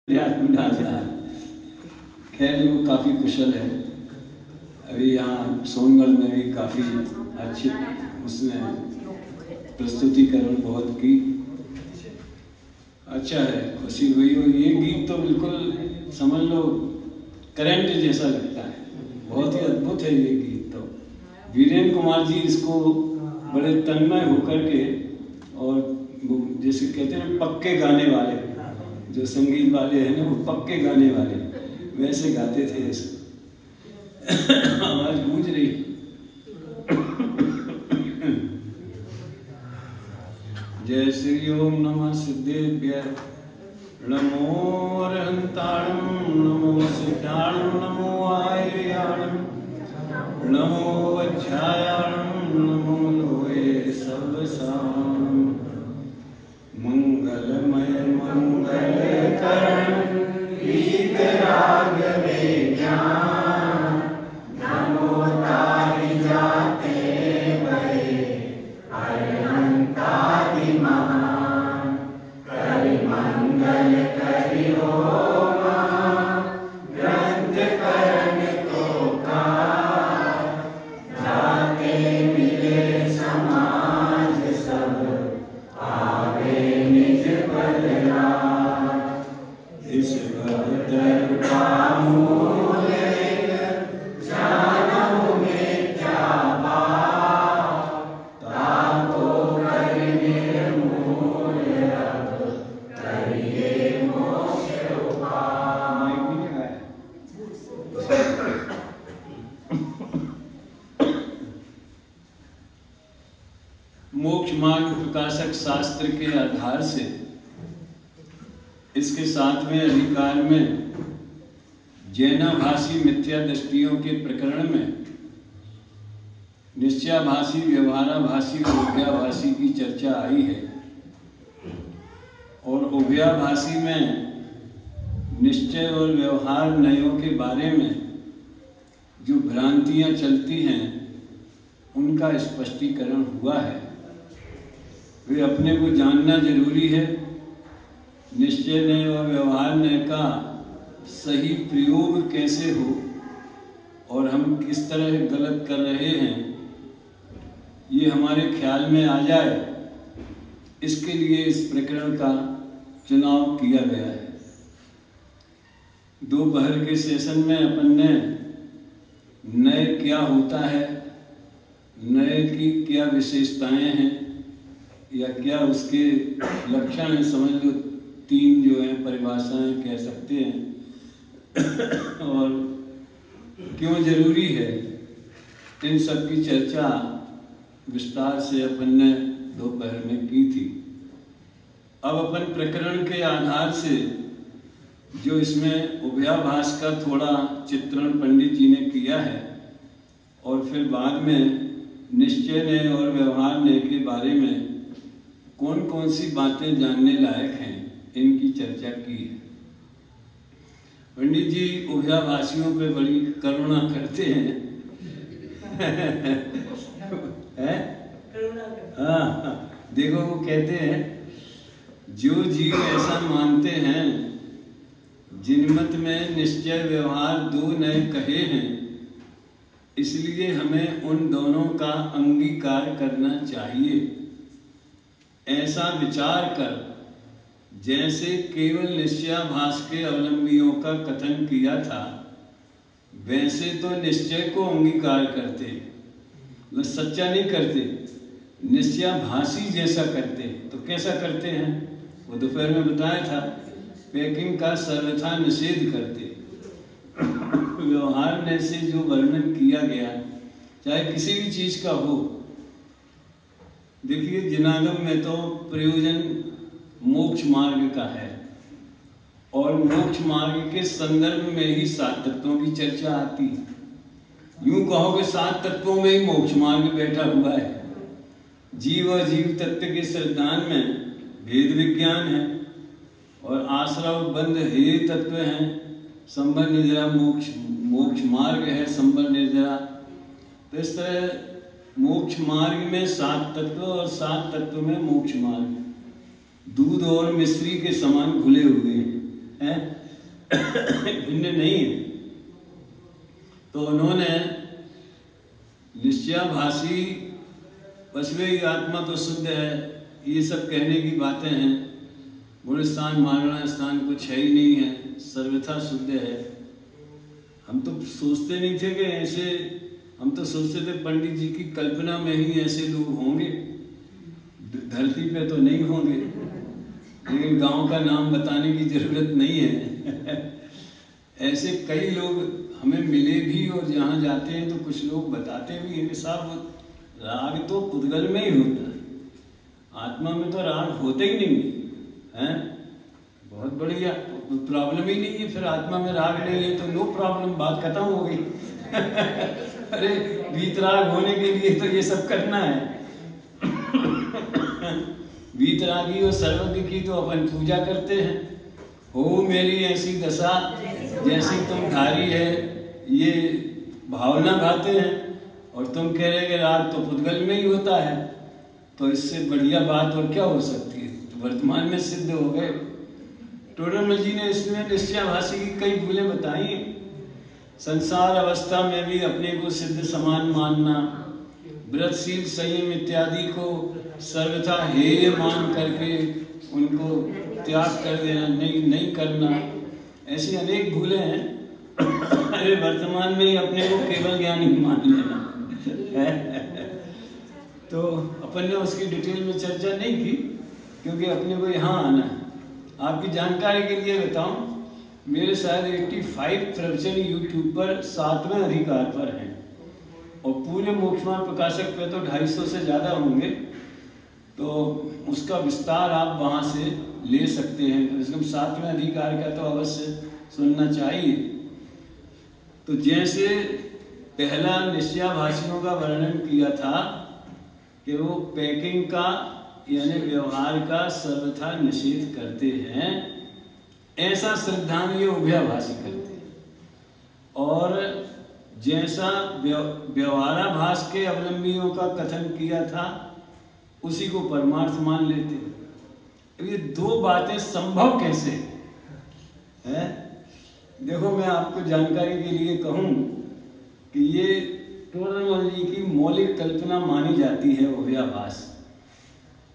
खैर वो काफ़ी कुशल है। अभी यहाँ सोनगढ़ में भी काफ़ी अच्छी उसने प्रस्तुतिकरण बहुत की। अच्छा है, खुशी हुई। और ये गीत तो बिल्कुल समझ लो करंट जैसा लगता है, बहुत ही अद्भुत है ये गीत। तो वीरेंद्र कुमार जी इसको बड़े तन्मय होकर के, और जैसे कहते हैं पक्के गाने वाले, जो संगीत वाले हैं ना वो पक्के गाने वाले, वैसे गाते थे ऐसे। आवाज गूंज रही। जय श्री ओम नमः सिद्धेभ्य नमो अरहंताणं नमो सिद्धाणं नमो आयर्याणं नमो वज्रायाणं नमो लोहे सर्वसाणं मंगलमय मंगलकरण वीतरागवे ज्ञान नमो तारि जाते भये अरहंतादि महान करि मंगल करि होम ग्रंथ करण को का जाते मिले समाज सब आवे निज बदला इस भवतर का मूल जानों में क्या बात ताको कर निर्मूल अब करिए मोक्ष उपाय। मोक्ष मार्ग प्रकाशक शास्त्र के आधार से इसके 7वें अधिकार में जैनाभाषी मिथ्या दृष्टियों के प्रकरण में निश्चयाभाषी, व्यवहाराभाषी और उभयाभाषी की चर्चा आई है। और उभयाभाषी में निश्चय और व्यवहार नयों के बारे में जो भ्रांतियां चलती हैं उनका स्पष्टीकरण हुआ है। वे अपने को जानना जरूरी है। निश्चय नय और व्यवहार नय का सही प्रयोग कैसे हो और हम किस तरह गलत कर रहे हैं ये हमारे ख्याल में आ जाए, इसके लिए इस प्रकरण का चुनाव किया गया है। दोपहर के सेशन में अपन ने नय क्या होता है, नय की क्या विशेषताएं हैं या क्या उसके लक्षण हैं, समझ लो 3 जो हैं परिभाषाएं कह सकते हैं, और क्यों जरूरी है, इन सब की चर्चा विस्तार से अपन ने दोपहर में की थी। अब अपन प्रकरण के आधार से जो इसमें उभयाभास का थोड़ा चित्रण पंडित जी ने किया है और फिर बाद में निश्चय नय और व्यवहार नय के बारे में कौन कौन सी बातें जानने लायक हैं इनकी चर्चा की है। पंडित जी उभयाभाषियों पे बड़ी करुणा करते हैं। हाँ, देखो वो कहते हैं जो जीव ऐसा मानते हैं जिनमत में निश्चय व्यवहार 2 नय कहे हैं, इसलिए हमें उन दोनों का अंगीकार करना चाहिए। ऐसा विचार कर जैसे केवल निश्चयाभास के अवलंबियों का कथन किया था, वैसे तो निश्चय को अंगीकार करते, वो सच्चा नहीं करते, निश्चयाभासी जैसा करते। तो कैसा करते हैं वो दोपहर में बताया था, पैकिंग का सर्वथा निषेध करते। व्यवहार में से जो वर्णन किया गया चाहे किसी भी चीज का हो, देखिए जिनागम में तो प्रयोजन मोक्ष मार्ग का है और मोक्ष मार्ग के संदर्भ में ही 7 तत्वों की चर्चा आती है। यूं कहो कि 7 तत्वों में ही मोक्ष मार्ग बैठा हुआ है। जीव और जीव तत्व के सिद्धांत में भेद विज्ञान है और आश्रव बंध हे तत्व हैं। संबंध निर्जरा मोक्ष मार्ग है, संबंध निर्जरा। तो इस तरह मोक्ष मार्ग में 7 तत्व और 7 तत्व में मोक्ष मार्ग। दूध और मिश्री के समान घुले हुए हैं। हैं, भिन्न नहीं है। तो उन्होंने निश्चयाभासी बसवे आत्मा तो शुद्ध है, ये सब कहने की बातें हैं। गुण स्थान मानना स्थान कुछ है ही नहीं है, सर्वथा शुद्ध है। हम तो सोचते नहीं थे कि ऐसे, हम तो सोचते थे पंडित जी की कल्पना में ही ऐसे लोग होंगे, धरती पे तो नहीं होंगे। लेकिन गांव का नाम बताने की जरूरत नहीं है। ऐसे कई लोग हमें मिले भी, और जहाँ जाते हैं तो कुछ लोग बताते भी हैं कि साहब राग तो पुद्गल में ही होता है, आत्मा में तो राग होते ही नहीं है। बहुत बढ़िया, प्रॉब्लम ही नहीं है। फिर आत्मा में राग नहीं है तो नो प्रॉब्लम, बात खत्म हो गई। अरे वीतराग होने के लिए तो ये सब करना है। वीतरागी और सर्वज्ञ की तो अपन पूजा करते हैं। हो मेरी ऐसी दशा जैसी तुम धारी है, ये भावना गाते हैं। और तुम कह रहे कि राग तो पुद्गल में ही होता है, तो इससे बढ़िया बात और क्या हो सकती है। तो वर्तमान में सिद्ध हो गए। टोडरमल जी ने इसमें निश्चयाभासी की कई भूलें बताई। संसार अवस्था में भी अपने को सिद्ध समान मानना, व्रतशील संयम इत्यादि को सर्वथा हेय मान करके उनको त्याग कर देना, नहीं करना, ऐसी अनेक भूलें हैं। अरे वर्तमान में ही अपने को केवल ज्ञानी मान लेना। तो अपन ने उसकी डिटेल में चर्चा नहीं की, क्योंकि अपने को यहाँ आना है। आपकी जानकारी के लिए बताऊं, मेरे शायद 85 प्रवचन यूट्यूब पर 7वें अधिकार पर हैं, और पूरे मोक्षमार्ग प्रकाशक पे तो 250 से ज़्यादा होंगे। तो उसका विस्तार आप वहाँ से ले सकते हैं। कम से कम 7वें अधिकार का तो अवश्य सुनना चाहिए। तो जैसे पहला निश्चयाभासियों का वर्णन किया था कि वो पैकिंग का यानी व्यवहार का सर्वथा निषेध करते हैं, ऐसा श्रद्धांजलि उभयाभासी करते हैं। और जैसा व्यवहाराभास के अवलंबियों का कथन किया था, उसी को परमार्थ मान लेते हैं। ये दो बातें संभव कैसे है? देखो, मैं आपको जानकारी के लिए कहूं कि ये टोडरमल जी की मौलिक कल्पना मानी जाती है उभयाभास।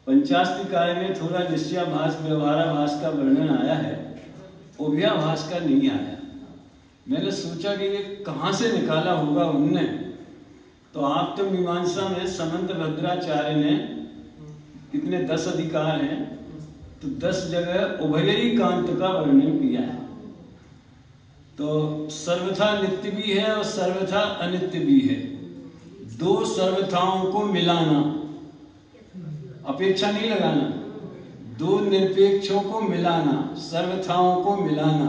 पंचास्तिकाय में थोड़ा निश्चयाभास व्यवहाराभास का वर्णन आया है, उभयाभास का नहीं आया। मैंने सोचा कि ये कहाँ से निकाला होगा उनने। तो आप तो मीमांसा में समंत भद्राचार्य ने कितने 10 अधिकार हैं, तो 10 जगह उभयकांत का वर्णन किया है। तो सर्वथा नित्य भी है और सर्वथा अनित्य भी है। दो सर्वथाओं को मिलाना, अपेक्षा नहीं लगाना, दो निरपेक्षों को मिलाना, सर्वथाओं को मिलाना,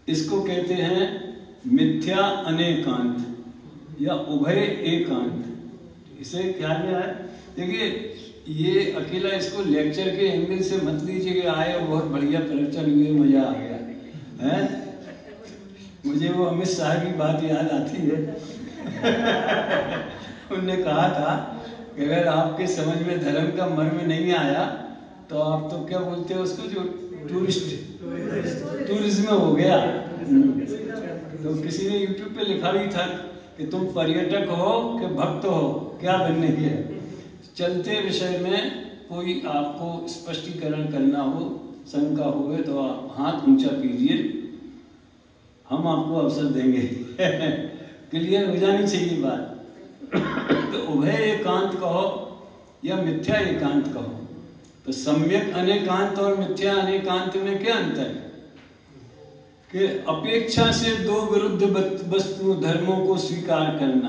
इसको कहते हैं मिथ्या अनेकांत या उभय एकांत। इसे क्या है? देखिए, ये अकेला इसको लेक्चर के एंगल से मत लीजिए कि आए बहुत बढ़िया प्रवचन हुए, मजा आ गया है। मुझे वो अमित शाह की बात याद आती है। उनने कहा था कि अगर आपके समझ में धर्म का मर्म नहीं आया तो आप तो क्या बोलते हैं उसको, जो टूरिज्म हो गया। तो किसी ने यूट्यूब पे लिखा भी था कि तुम पर्यटक हो कि भक्त हो, क्या बनने के है। चलते विषय में कोई आपको स्पष्टीकरण करना हो, शंका हो तो आप हाथ ऊंचा कीजिए, हम आपको अवसर देंगे। क्लियर हो जानी चाहिए बात। तो उभय एकांत कहो या मिथ्या एकांत कहो, तो सम्यक अनेकांत और मिथ्या अनेकांत में क्या अंतर है? कि अपेक्षा से दो विरुद्ध वस्तु धर्मों को स्वीकार करना,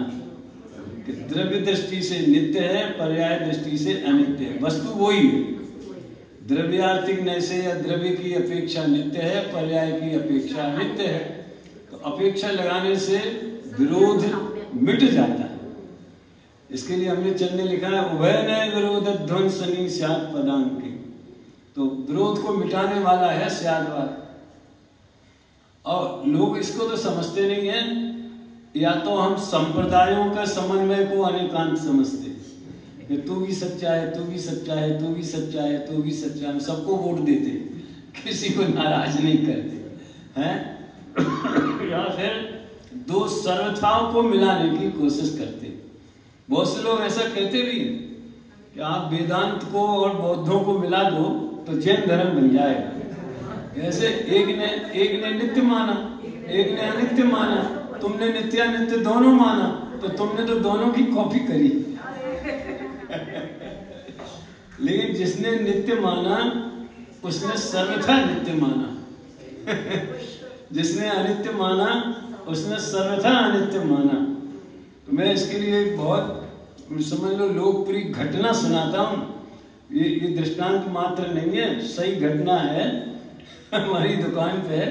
कि द्रव्य दृष्टि से नित्य है, पर्याय दृष्टि से अनित्य है। वस्तु वही है, द्रव्यार्थिक नैसे या द्रव्य की अपेक्षा नित्य है, पर्याय की अपेक्षा अनित्य है। तो अपेक्षा लगाने से विरोध मिट जाता है। इसके लिए हमने चंद लिखा है उभय नय विरोध ध्वंसनी स्यात् पदांके। तो विरोध को मिटाने वाला है स्याद्वाद। और लोग इसको तो समझते नहीं है, या तो हम संप्रदायों का समन्वय को अनेकांत समझते कि तू भी सच्चा है, तू भी सच्चा है, तू भी सच्चा है, तू भी सच्चा है, हम सबको वोट देते किसी को नाराज नहीं करते हैं, या फिर दो सर्वथाओं को मिलाने की कोशिश करते। बहुत से लोग ऐसा कहते भी हैं कि आप वेदांत को और बौद्धों को मिला दो तो जैन धर्म बन जाएगा। ऐसे एक ने नित्य माना, एक ने अनित्य माना, तुमने नित्यानित्य दोनों माना, तो तुमने तो दोनों की कॉपी करी। लेकिन जिसने नित्य माना उसने सर्वथा नित्य माना, जिसने अनित्य माना उसने सर्वथा अनित्य माना। तो मैं इसके लिए बहुत समझ लो लोकप्रिय घटना सुनाता हूँ। ये दृष्टांत मात्र नहीं है, सही घटना है। हमारी दुकान पे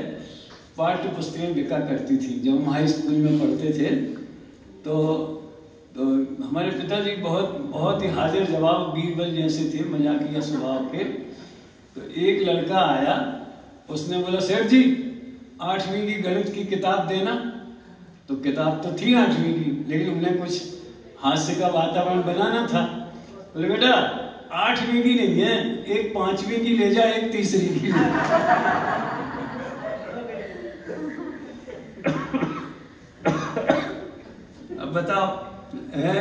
पाठ्य पुस्तकें बिका करती थी जब हम हाई स्कूल में पढ़ते थे। तो हमारे पिताजी बहुत ही हाजिर जवाब बीरबल जैसे थे, मजाकिया स्वभाव के। तो एक लड़का आया, उसने बोला सेठ जी 8वीं की गणित की किताब देना। तो किताब तो थी 8वीं की, लेकिन उन्हें कुछ हास्य का वातावरण बनाना था। बोले बेटा 8वीं की नहीं है, एक 5वीं की ले जा, एक 3री की ले जा। अब बताओ है,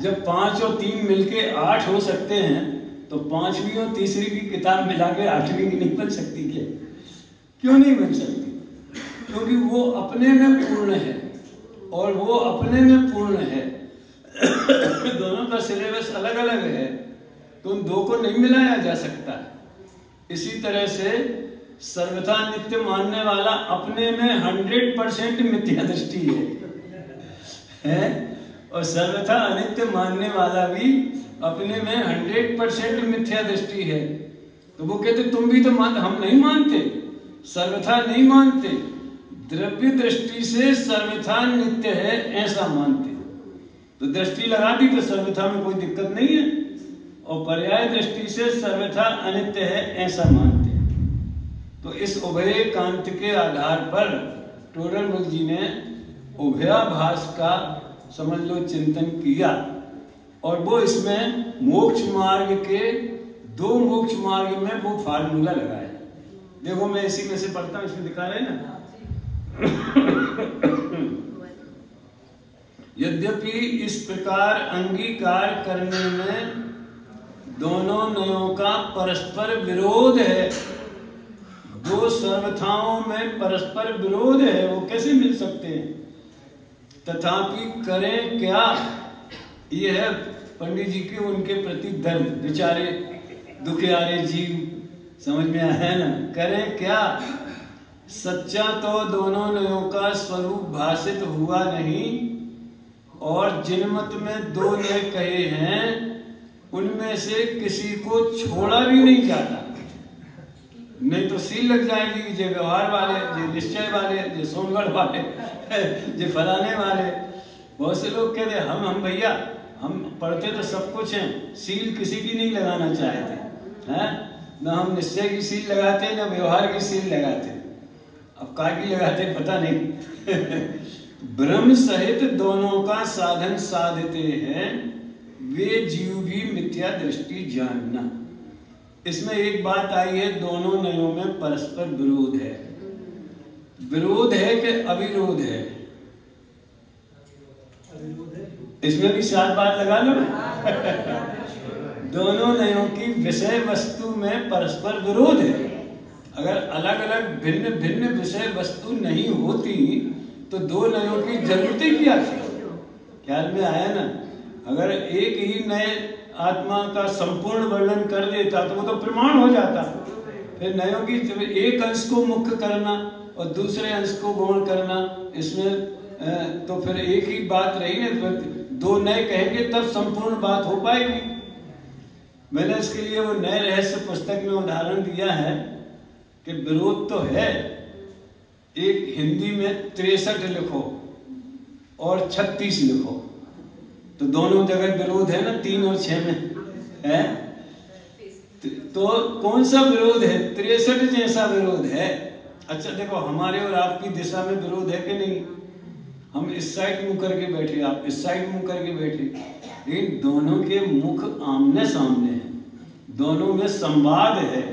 जब 5 और 3 मिलके 8 हो सकते हैं तो 5वीं और 3री की किताब मिला के 8वीं की नहीं बन सकती क्या? क्यों नहीं बन सकती? क्योंकि वो अपने में पूर्ण है और वो अपने में पूर्ण है। दोनों का सिलेबस अलग अलग है, तो उन दो को नहीं मिलाया जा सकता। इसी तरह से सर्वथा नित्य मानने वाला अपने में 100% मिथ्या दृष्टि है, और सर्वथा अनित्य मानने वाला भी अपने में 100% मिथ्या दृष्टि है। तो वो कहते तुम भी तो मान, हम नहीं मानते, सर्वथा नहीं मानते, द्रव्य दृष्टि से सर्वथा नित्य है ऐसा मानते। तो दृष्टि लगा दी तो सर्वथा में कोई दिक्कत नहीं है, और पर्याय दृष्टि से सर्वथा अनित्य है ऐसा मानते। तो इस उभय कांत के आधार पर टोडरमल जी ने उभयाभास का समझ लो चिंतन किया, और वो इसमें मोक्ष मार्ग के 2 मोक्ष मार्ग में वो फार्मूला लगाया। देखो मैं इसी में से पढ़ता हूं, इसमें दिखा रहे हैं ना। यद्यपि इस प्रकार अंगीकार करने में दोनों नयों का परस्पर विरोध है, 2 सर्वथाओं में परस्पर विरोध है, वो कैसे मिल सकते हैं? तथापि करें क्या? ये है पंडित जी के उनके प्रति दर्द, बेचारे दुखियारे जीव, समझ में आया ना? करें क्या? सच्चा तो दोनों नयों का स्वरूप भाषित हुआ नहीं, और जिन मत में 2 नय कहे हैं उनमें से किसी को छोड़ा भी नहीं जाता। नहीं तो सील लग जाएगी, जे व्यवहार वाले, जे निश्चय वाले, जे सोनगढ़ वाले, जे फलाने वाले। बहुत से लोग कहते हम भैया हम पढ़ते तो सब कुछ हैं, सील किसी की नहीं लगाना चाहते हैं, ना हम निश्चय की सील लगाते ना व्यवहार की सील लगाते। अब काय की लगाते पता नहीं। ब्रह्म सहित दोनों का साधन साधते हैं, वे जीव भी मिथ्या दृष्टि जानना। इसमें एक बात आई है, दोनों नयों में परस्पर विरोध है। विरोध है कि अविरोध है? इसमें भी 7 बात लगा लो। दोनों नयों की विषय वस्तु में परस्पर विरोध है। अगर अलग अलग भिन्न भिन्न विषय वस्तु नहीं होती तो 2 नयों की जरूरत ही क्या थी? ख्याल में आया ना? अगर एक ही नए आत्मा का संपूर्ण वर्णन कर देता तो वो तो प्रमाण हो जाता। फिर नयों की एक अंश को मुख्य करना और दूसरे अंश को गौण करना, इसमें तो फिर एक ही बात रही ना। 2 नए कहेंगे तब संपूर्ण बात हो पाएगी। मैंने इसके लिए वो नए रहस्य पुस्तक में उदाहरण दिया है कि विरोध तो है, एक हिंदी में 63 लिखो और 36 लिखो तो दोनों जगह विरोध है ना, 3 और 6 में है। तो कौन सा विरोध है? 63 जैसा विरोध है। अच्छा देखो, हमारे और आपकी दिशा में विरोध है कि नहीं? हम इस साइड मुंह करके बैठे, आप इस साइड मुंह करके बैठे, लेकिन दोनों के मुख आमने सामने हैं, दोनों में संवाद है,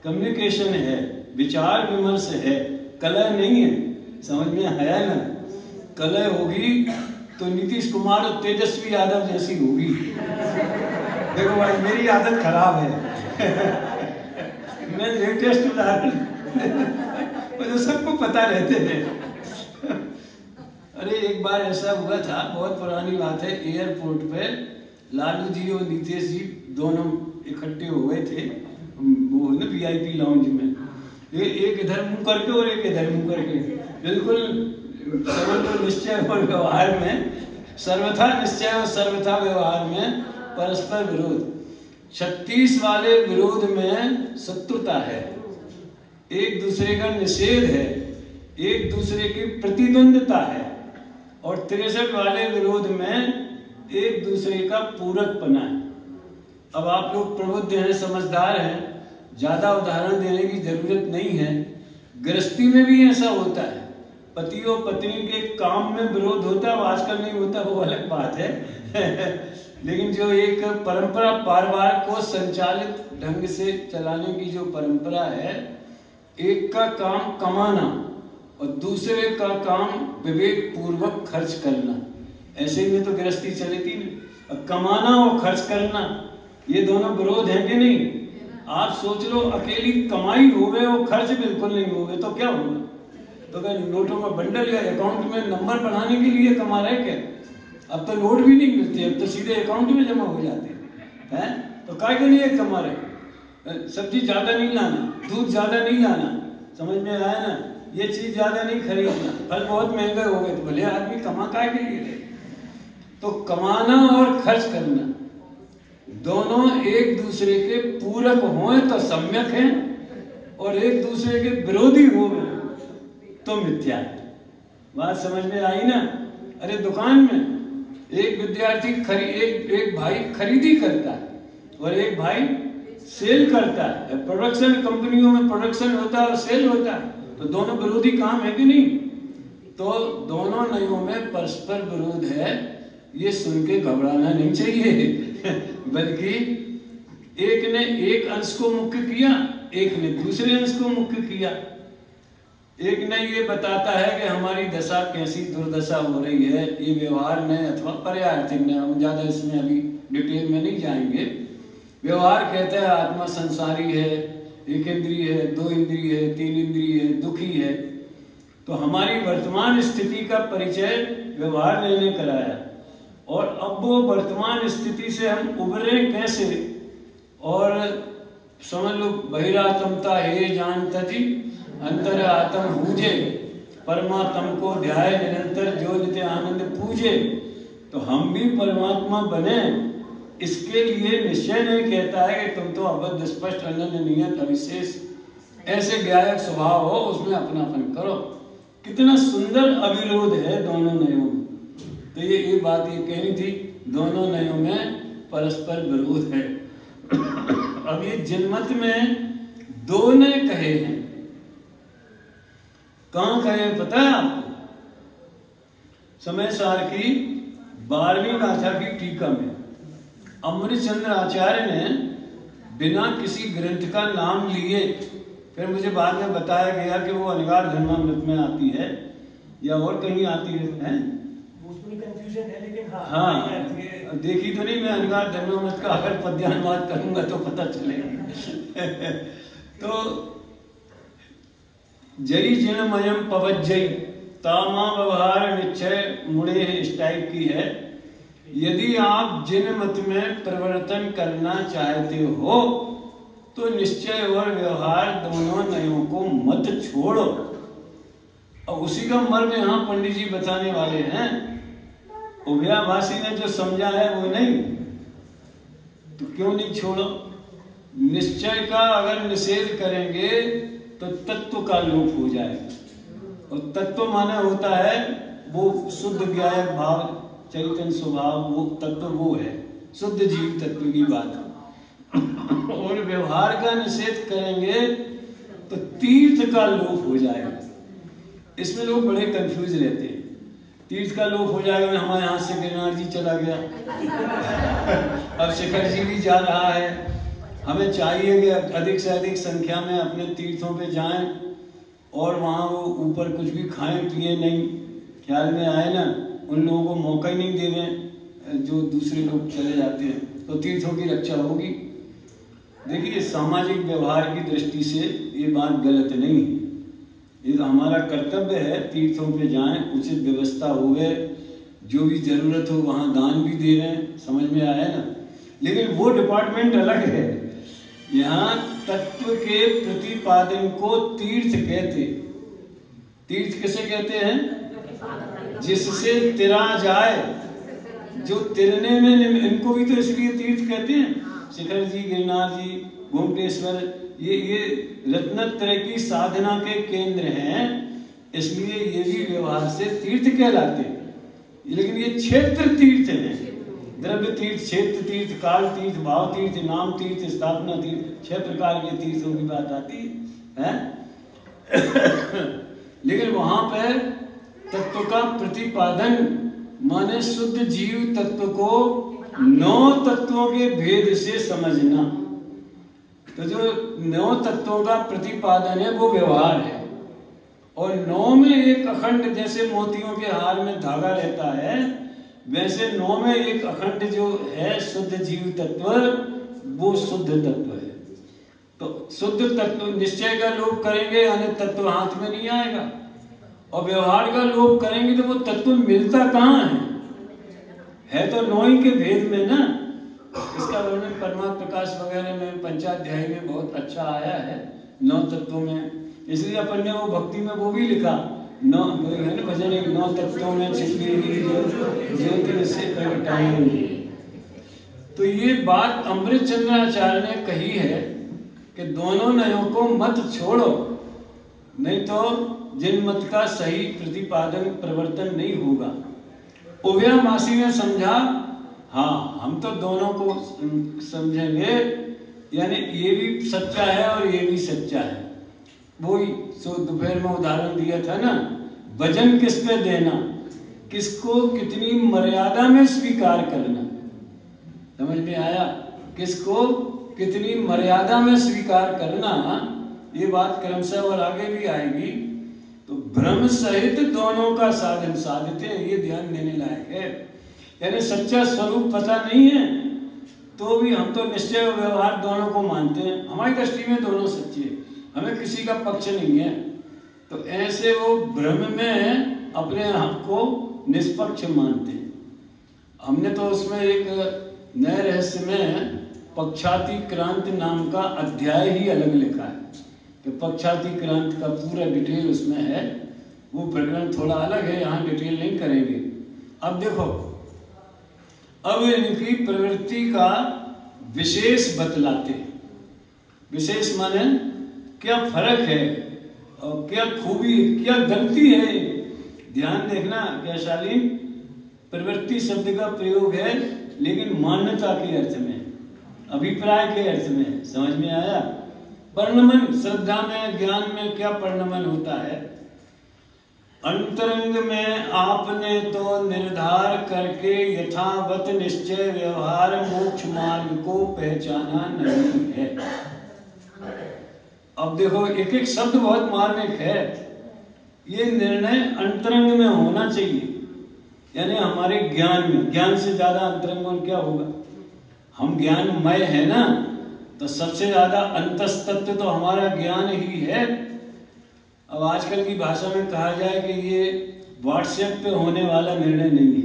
कम्युनिकेशन है, विचार विमर्श है, कलह नहीं है। समझ में आया ना? कलह होगी तो नीतीश कुमार और तेजस्वी यादव जैसी होगी। देखो भाई मेरी आदत खराब है मैं लेटेस्ट उदाहरण तो सबको पता रहते थे। अरे एक बार ऐसा हुआ था, बहुत पुरानी बात है, एयरपोर्ट पे लालू जी और नीतीश जी दोनों इकट्ठे हुए थे, वो ना VIP लाउंज में। एक इधर मुंह करके और एक इधर मुंह करके, बिल्कुल निश्चय और व्यवहार में, सर्वथा निश्चय और सर्वथा व्यवहार में परस्पर विरोध। 36 वाले विरोध में शत्रुता है, एक दूसरे का निषेध है, एक दूसरे की प्रतिद्वंदता है। और 63 वाले विरोध में एक दूसरे का पूरकपना है। अब आप लोग प्रबुद्ध हैं, समझदार हैं, ज्यादा उदाहरण देने की जरूरत नहीं है। गृहस्थी में भी ऐसा होता है, पति और पत्नी के काम में विरोध होता है, वो आजकल नहीं होता, वो अलग बात है लेकिन जो एक परंपरा, परिवार को संचालित ढंग से चलाने की जो परंपरा है, एक का काम कमाना और दूसरे का काम विवेक पूर्वक खर्च करना, ऐसे में तो गृहस्थी चली थी ना। कमाना और खर्च करना, ये दोनों विरोध हैं कि नहीं? आप सोच लो, अकेली कमाई होवे और खर्च बिल्कुल नहीं होवे तो क्या होगा? तो क्या नोटों का बंडल या अकाउंट में नंबर बढ़ाने के लिए कमा रहे क्या? अब तो नोट भी नहीं मिलते, अब तो सीधे अकाउंट में जमा हो जाते हैं। तो काय के लिए कमा रहे? सब्जी ज्यादा नहीं लाना, दूध ज्यादा नहीं लाना, समझ में आया ना? ये चीज ज्यादा नहीं खरीदना, फल बहुत महंगे हो गए, तो भले आदमी कमा काय के लिए? तो कमाना और खर्च करना दोनों एक दूसरे के पूरक हों तो सम्यक हैं, और एक दूसरे के विरोधी हो तो मिथ्या है। बात समझ में आई ना? अरे दुकान में एक विद्यार्थी एक भाई खरीदी करता है और एक भाई सेल करता है। प्रोडक्शन कंपनियों में प्रोडक्शन होता है और सेल होता है, तो दोनों विरोधी काम है कि नहीं? तो दोनों नयों में परस्पर विरोध है, ये सुन के घबराना नहीं चाहिए बल्कि एक ने एक अंश को मुख्य किया, एक ने दूसरे अंश को मुख्य किया। एक ने ये बताता है कि हमारी दशा कैसी दुर्दशा हो रही है, ये व्यवहार में अथवा पर्यायर्थिक में, हम ज्यादा इसमें अभी डिटेल में नहीं जाएंगे। व्यवहार कहता है आत्मा संसारी है, एक इंद्रिय है, दो इंद्रिय है, तीन इंद्रिय है, दुखी है। तो हमारी वर्तमान स्थिति का परिचय व्यवहार ने कराया, और अब वो वर्तमान स्थिति से हम उभरे कैसे, और समझ लो बहिरात्मता हे जानता जी अंतर आत्म पूजे, परमात्म को ध्याय निरंतर जो नित्य आनंद पूजे। तो हम भी परमात्मा बने, इसके लिए निश्चय नहीं कहता है कि तुम तो अबद्ध स्पष्ट अनन्य नियत अविशेष ऐसे ज्ञायक स्वभाव हो, उसमें अपनापन करो। कितना सुंदर अविरोध है दोनों नयों में। तो ये बात ये कहनी थी, दोनों नयों में परस्पर विरोध है। अब ये जनमत में दो नए कहे हैं, कहां कहे पता है आपको? समय सार की 12वीं गाथा की टीका में अमृतचंद्र आचार्य ने बिना किसी ग्रंथ का नाम लिए, फिर मुझे बाद में बताया गया कि वो अनिवार्य धर्मामृत में आती है या और कहीं आती है, उसमें कंफ्यूजन है, लेकिन हाँ देखी तो नहीं मैं अनिवार्य धर्मामृत का, अगर पद्यानुवाद करूंगा तो पता चलेगा तो जय जिनमयम पवज्जय तामा व्यवहार निश्चय मुड़े, इस टाइप की है। यदि आप जिन मत में परिवर्तन करना चाहते हो तो निश्चय और व्यवहार दोनों नयों को मत छोड़ो। और उसी का मर्म यहाँ पंडित जी बताने वाले हैं। उभयाभाषी ने जो समझा है वो नहीं, तो क्यों नहीं छोड़ो? निश्चय का अगर निषेध करेंगे तो तत्व का लोप हो जाएगा, और तत्व माने होता है वो शुद्ध ज्ञायक भाव, चैतन्य स्वभाव, वो तत्व वो है शुद्ध जीव तत्व की बात। और व्यवहार का निषेध करेंगे तो तीर्थ का लोप हो जाएगा। इसमें लोग बड़े कंफ्यूज रहते हैं। तीर्थ का लोप हो जाएगा, हमारे यहाँ से गिरनार जी चला गया अब शिखर जी भी जा रहा है, हमें चाहिए कि अधिक से अधिक संख्या में अपने तीर्थों पे जाएं और वहाँ वो ऊपर कुछ भी खाएं पिए नहीं, ख्याल में आए ना, उन लोगों को मौका ही नहीं दे रहे जो दूसरे लोग चले जाते हैं, तो तीर्थों की रक्षा होगी। देखिए सामाजिक व्यवहार की दृष्टि से ये बात गलत नहीं है, ये तो हमारा कर्तव्य है, तीर्थों पे जाएं, उचित व्यवस्था हो गए, जो भी जरूरत हो वहाँ दान भी दे रहे हैं, समझ में आया ना। लेकिन वो डिपार्टमेंट अलग है, यहाँ तत्व के प्रतिपादन को तीर्थ कहते। तीर्थ किसे कहते हैं? जिससे तिरा जाए, जो तिरने में, इनको भी तो इसलिए तीर्थ कहते हैं। शिखर जी, गिरनार जी, गोमटेश्वर, ये रत्नत्रय की साधना के केंद्र हैं, इसलिए ये भी व्यवहार से तीर्थ कहलाते हैं। लेकिन ये क्षेत्र तीर्थ हैं, द्रव्य तीर्थ, क्षेत्र तीर्थ, काल तीर्थ, भाव तीर्थ, नाम तीर्थ, स्थापना तीर्थ, 6 प्रकार के तीर्थों की बात आती है। लेकिन वहां पर तत्व का प्रतिपादन माने शुद्ध जीव तत्व को 9 तत्वों के भेद से समझना। तो जो 9 तत्वों का प्रतिपादन है वो व्यवहार है, और 9 में एक अखंड, जैसे मोतियों के हार में धागा रहता है, वैसे 9 में एक अखंड जो है शुद्ध जीव तत्व, वो शुद्ध तत्व है। तो शुद्ध तत्व निश्चय का लोप करेंगे यानी तत्व हाथ में नहीं आएगा, और व्यवहार का लोप करेंगे तो वो तत्व मिलता कहाँ है तो 9 ही के भेद में ना। इसका वर्णन परमात्मा प्रकाश वगैरह में पंचाध्याय में बहुत अच्छा आया है 9 तत्वों में, इसलिए अपन ने वो भक्ति में वो भी लिखा, 9 भजन 9 तत्वों में छिपी ज्योति से प्रगटाएंगे। तो ये बात अमृत चंद्राचार्य ने कही है कि दोनों नयों को मत छोड़ो, नहीं तो जिन मत का सही प्रतिपादन प्रवर्तन नहीं होगा। उभयमासी ने समझा, हाँ हम तो दोनों को समझेंगे, यानी ये भी सच्चा है और ये भी सच्चा है। वही सो दोपहर में उदाहरण दिया था ना, वजन किस पे देना, किसको कितनी मर्यादा में स्वीकार करना, समझ में आया? किसको कितनी मर्यादा में स्वीकार करना, ये बात क्रमशः और आगे भी आएगी। तो ब्रह्म सहित दोनों का साधन साधते हैं, ये ध्यान देने लायक है। यानी सच्चा स्वरूप पता नहीं है तो भी हम तो निश्चय और व्यवहार दोनों को मानते हैं, हमारी दृष्टि में दोनों सच्चे हैं, हमें किसी का पक्ष नहीं है। तो ऐसे वो ब्रह्म में अपने आप को निष्पक्ष मानते हैं। हमने तो उसमें एक नए रहस्य में पक्षातिक्रांत नाम का अध्याय ही अलग लिखा है कि पक्षातिक्रांत का पूरा डिटेल उसमें है। वो प्रकरण थोड़ा अलग है, यहाँ डिटेल नहीं करेंगे। अब देखो, अब इनकी प्रवृत्ति का विशेष बतलाते। विशेष माने क्या फर्क है और क्या खूबी, क्या गलती है। ध्यान देखना क्या शालीन, प्रवृत्ति शब्द का प्रयोग है लेकिन मान्यता के अर्थ में, अभिप्राय के अर्थ में, समझ में आया? परिणमन, श्रद्धा में ज्ञान में क्या परिणमन होता है? अंतरंग में आपने तो निर्धार करके यथावत निश्चय व्यवहार मोक्ष मार्ग को पहचाना नहीं है। अब देखो एक एक शब्द बहुत मार्मिक है। ये निर्णय अंतरंग में होना चाहिए, यानी हमारे ज्ञान में। ज्ञान से ज्यादा अंतरंग में क्या होगा? हम ज्ञानमय है ना, तो सबसे ज्यादा अंतस्तत्व तो हमारा ज्ञान ही है। अब आजकल की भाषा में कहा जाए कि ये व्हाट्सएप पे होने वाला निर्णय नहीं है।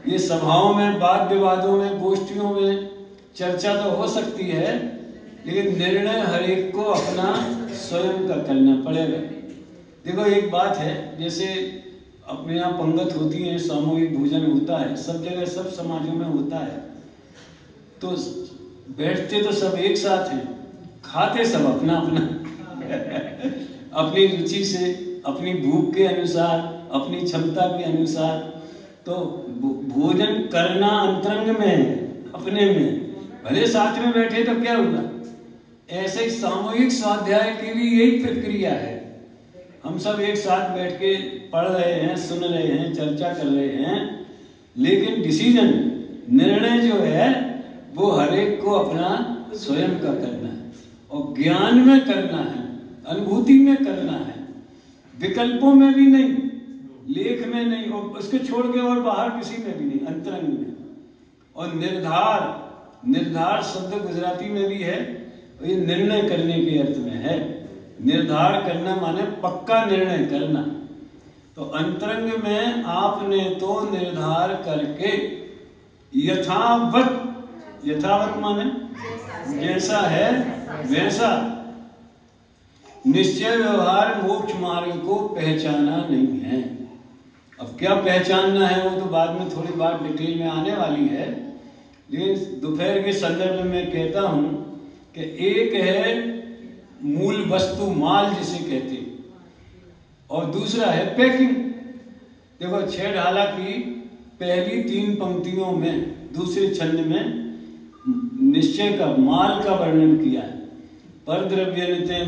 ये सभाओं में, वाद विवादों में, गोष्ठियों में चर्चा तो हो सकती है, लेकिन निर्णय हर एक को अपना स्वयं का करना पड़ेगा। देखो एक बात है, जैसे अपने यहाँ पंगत होती है, सामूहिक भोजन होता है, सब जगह सब समाजों में होता है। तो बैठते तो सब एक साथ हैं, खाते सब अपना अपना अपनी रुचि से, अपनी भूख के अनुसार, अपनी क्षमता के अनुसार। तो भोजन करना अंतरंग में है, अपने में। भले साथ में बैठे तो क्या हुआ? ऐसे सामूहिक स्वाध्याय की भी यही प्रक्रिया है। हम सब एक साथ बैठ के पढ़ रहे हैं, सुन रहे हैं, चर्चा कर रहे हैं, लेकिन डिसीजन, निर्णय जो है वो हर एक को अपना स्वयं का करना है, और ज्ञान में करना है, अनुभूति में करना है, विकल्पों में भी नहीं, लेख में नहीं, और उसको छोड़ के और बाहर किसी में भी नहीं, अंतरंग में। और निर्धार शब्द गुजराती में भी है, ये निर्णय करने के अर्थ में है। निर्धार करना माने पक्का निर्णय करना। तो अंतरंग में आपने तो निर्धार करके यथावत माने जैसा है वैसा निश्चय व्यवहार मोक्ष मार्ग को पहचाना नहीं है। अब क्या पहचानना है वो तो बाद में थोड़ी बात डिटेल में आने वाली है, लेकिन दोपहर के संदर्भ में कहता हूं कि एक है मूल वस्तु, माल जिसे कहते, और दूसरा है पैकिंग। देखो 6 ढाला की पहली 3 पंक्तियों में दूसरे छंद में निश्चय का, माल का वर्णन किया है। पर द्रव्य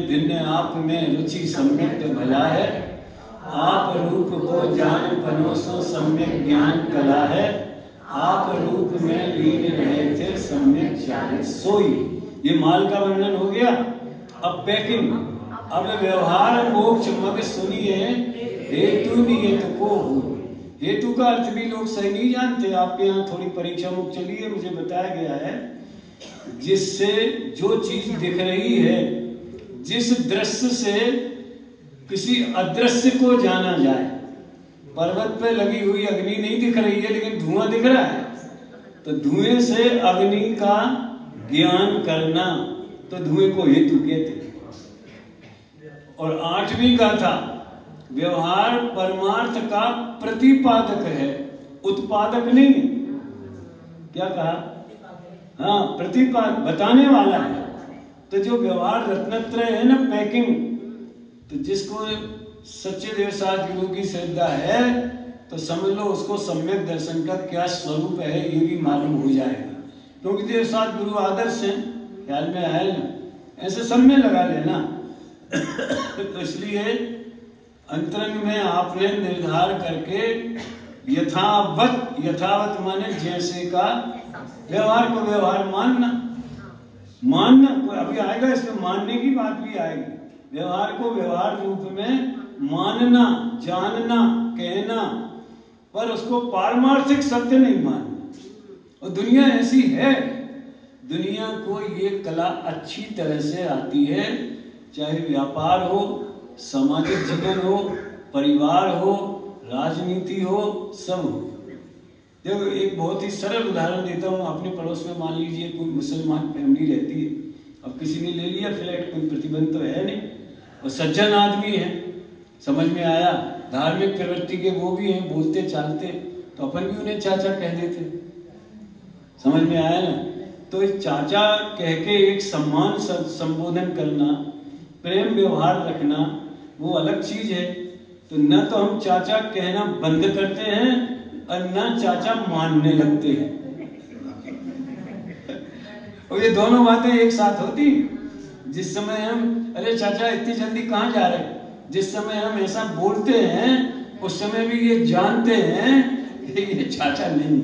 भिन्न आप में रुचि सम्यक भला है, आप रूप को जान पनोसो सम्यक ज्ञान कला है, आप रूप में लीन रहे थे सम्यक जाने सोई। ये माल का वर्णन हो गया। अब पैकिंग, अब व्यवहार मोक्ष मग सुनिए हेतु नियत को हो। हेतु का अर्थ भी लोग सही नहीं जानते। आपके यहाँ थोड़ी परीक्षा मुख चली है, मुझे बताया गया है, जिससे जो चीज दिख रही है, जिस दृश्य से किसी अदृश्य को जाना जाए। पर्वत पे लगी हुई अग्नि नहीं दिख रही है, लेकिन धुआं दिख रहा है, तो धुएं से अग्नि का ज्ञान करना, तो धुएं को हेतु कहते हैं। और 8वीं गाथा, व्यवहार परमार्थ का प्रतिपादक है, उत्पादक नहीं है। क्या कहा? हाँ, प्रतिपादक, बताने वाला है। तो जो व्यवहार रत्नत्रय है ना, पैकिंग, तो जिसको सच्चे देवसाज गुरु की श्रद्धा है तो समझ लो उसको सम्यक दर्शन का क्या स्वरूप है ये भी मालूम हो जाएगा। क्योंकि देवसाज गुरु आदर्श है, ख्याल में आया ना, ऐसे सब में लगा लेना। तो इसलिए अंतरंग में आपने निर्धार करके यथावत माने जैसे का, व्यवहार को व्यवहार मानना, अभी आएगा इसमें मानने की बात भी आएगी। व्यवहार को व्यवहार रूप में मानना, जानना, कहना, पर उसको पारमार्थिक सत्य नहीं मानना। और दुनिया ऐसी है, दुनिया को ये कला अच्छी तरह से आती है, चाहे व्यापार हो, सामाजिक जीवन हो, परिवार हो, राजनीति हो, सब हो। देखो एक बहुत ही सरल उदाहरण देता हूँ। अपने पड़ोस में मान लीजिए कोई मुसलमान फैमिली रहती है। अब किसी ने ले लिया फ्लैट, कोई प्रतिबंध तो है नहीं, और सज्जन आदमी है, समझ में आया, धार्मिक प्रवृत्ति के वो भी हैं, बोलते चालते, तो अपन भी उन्हें चाचा कह देते, समझ में आया ना। तो चाचा कह के एक सम्मान संबोधन करना, प्रेम व्यवहार रखना, वो अलग चीज है। तो न तो हम चाचा कहना बंद करते हैं और न चाचा मानने लगते हैं। और ये दोनों बातें एक साथ होती। जिस समय हम अरे चाचा इतनी जल्दी कहाँ जा रहे, जिस समय हम ऐसा बोलते हैं उस समय भी ये जानते हैं कि ये चाचा नहीं।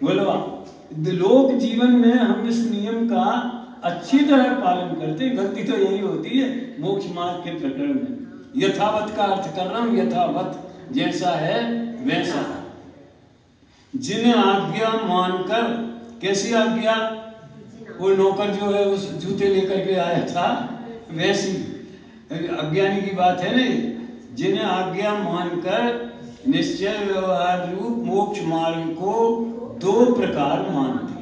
बोलो, लोक जीवन में हम इस नियम का अच्छी तरह पालन करते, गलती तो यही होती है मोक्ष मार्ग के प्रकरण में। यथावत का अर्थ कर रहा हूं, यथावत जैसा है वैसा। जिन्हें आज्ञा मानकर, कैसी आज्ञा, वो नौकर जो है उस जूते लेकर के आया था वैसी अज्ञानी की बात है नहीं। जिन्हें आज्ञा मानकर निश्चय व्यवहार रूप मोक्ष मार्ग को 2 प्रकार मानते।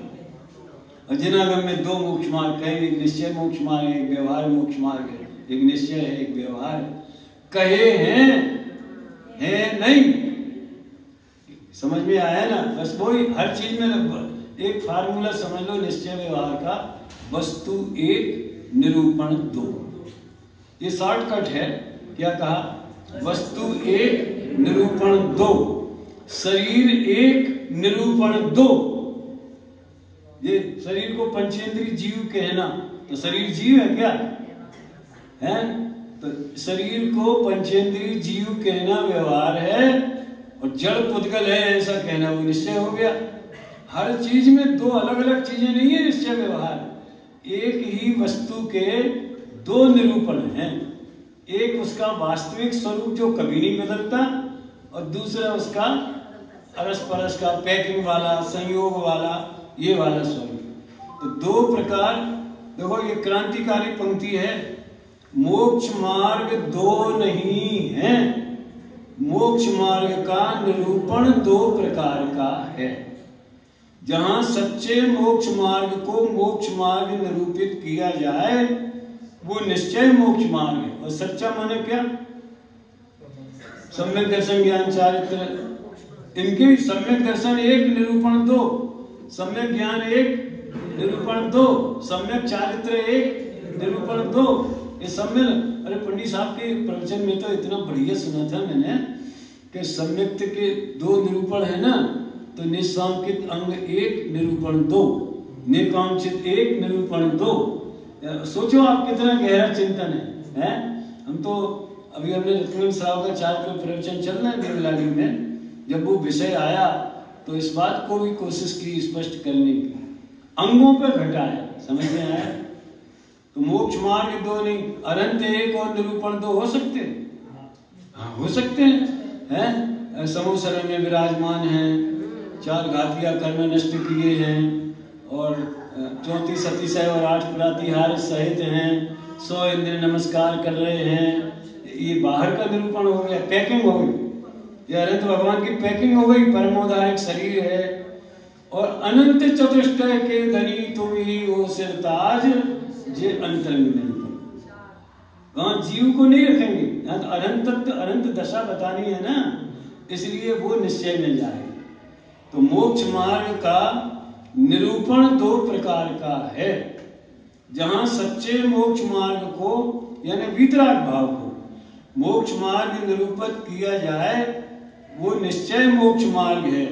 और जिनागम में 2 मोक्ष मार्ग है, एक निश्चय मोक्ष मार्ग है, एक व्यवहार मोक्ष मार्ग है। एक निश्चय है, एक व्यवहार है। कहे हैं नहीं, समझ में आया ना। बस वही हर चीज में लगभग एक फार्मूला समझ लो निश्चय व्यवहार का, वस्तु 1 निरूपण 2। ये शॉर्टकट है। क्या कहा? वस्तु 1 निरूपण 2, शरीर 1 निरूपण 2। ये शरीर को पंचेंद्रिय जीव कहना, तो शरीर जीव है क्या है? तो शरीर को पंचेंद्रिय जीव कहना व्यवहार है, और जड़ पुद्गल है ऐसा कहना वो निश्चय हो गया। हर चीज में 2 अलग अलग चीजें नहीं है निश्चय व्यवहार। एक ही वस्तु के दो निरूपण हैं। एक उसका वास्तविक स्वरूप जो कभी नहीं बदलता, और दूसरा उसका अरस परस का पैकिंग वाला, संयोग वाला, ये वाला स्वरूप। तो दो प्रकार, देखो ये क्रांतिकारी पंक्ति है, मोक्ष मार्ग दो नहीं है, मोक्ष मार्ग का निरूपण दो प्रकार का है। जहां सच्चे मोक्ष मार्ग को मोक्ष मार्ग निरूपित किया जाए वो निश्चय मोक्ष मार्ग है। और सच्चा माने क्या? सम्यक दर्शन ज्ञान चारित्र, इनके सम्यक दर्शन एक निरूपण दो, सम्यक ज्ञान एक निरूपण दो, सम्यक चारित्र एक निरूपण दो। ये सम्यक, अरे पंडित साहब के प्रवचन में तो इतना बढ़िया सुना था मैंने कि सम्यक के दो निरूपण है ना, तो निस्सांकित अंग एक निरूपण दो, निकांक्षित एक निरूपण दो। सोचो आप कितना गहरा चिंतन है? हम तो अभी हमने लक्ष्मण साहब का 4 का प्रवचन चल रहा है देवलाली में, जब वो विषय आया तो इस बात को भी कोशिश की स्पष्ट करने की, अंगों पर घटाया, समझ में आया? तो मोक्ष मार्ग दो नहीं, अनंत एक और निरूपण दो हो सकते? हाँ हो सकते हैं। समोसर में विराजमान हैं, 4 घातिया कर्म नष्ट किए हैं, और 34 अतिशय और 8 प्रातिहार सहित हैं, 100 इंद्र नमस्कार कर रहे हैं। ये बाहर का निरूपण हो गया, पैकिंग हो गई। ये अनंत भगवान की पैकिंग हो गई, परमोदायक शरीर है। और अनंत चतुष्टय के धनी तुम ही हो सिरताज, जे अंतरंग निरूपण। वहां जीव को नहीं रखेंगे, अनंत दशा बतानी है ना, इसलिए वो निश्चय में जाए। तो मोक्ष मार्ग का निरूपण दो प्रकार का है। जहां सच्चे मोक्ष मार्ग को यानी वीतराग भाव को मोक्ष मार्ग निरूपित किया जाए वो निश्चय मोक्ष मार्ग है।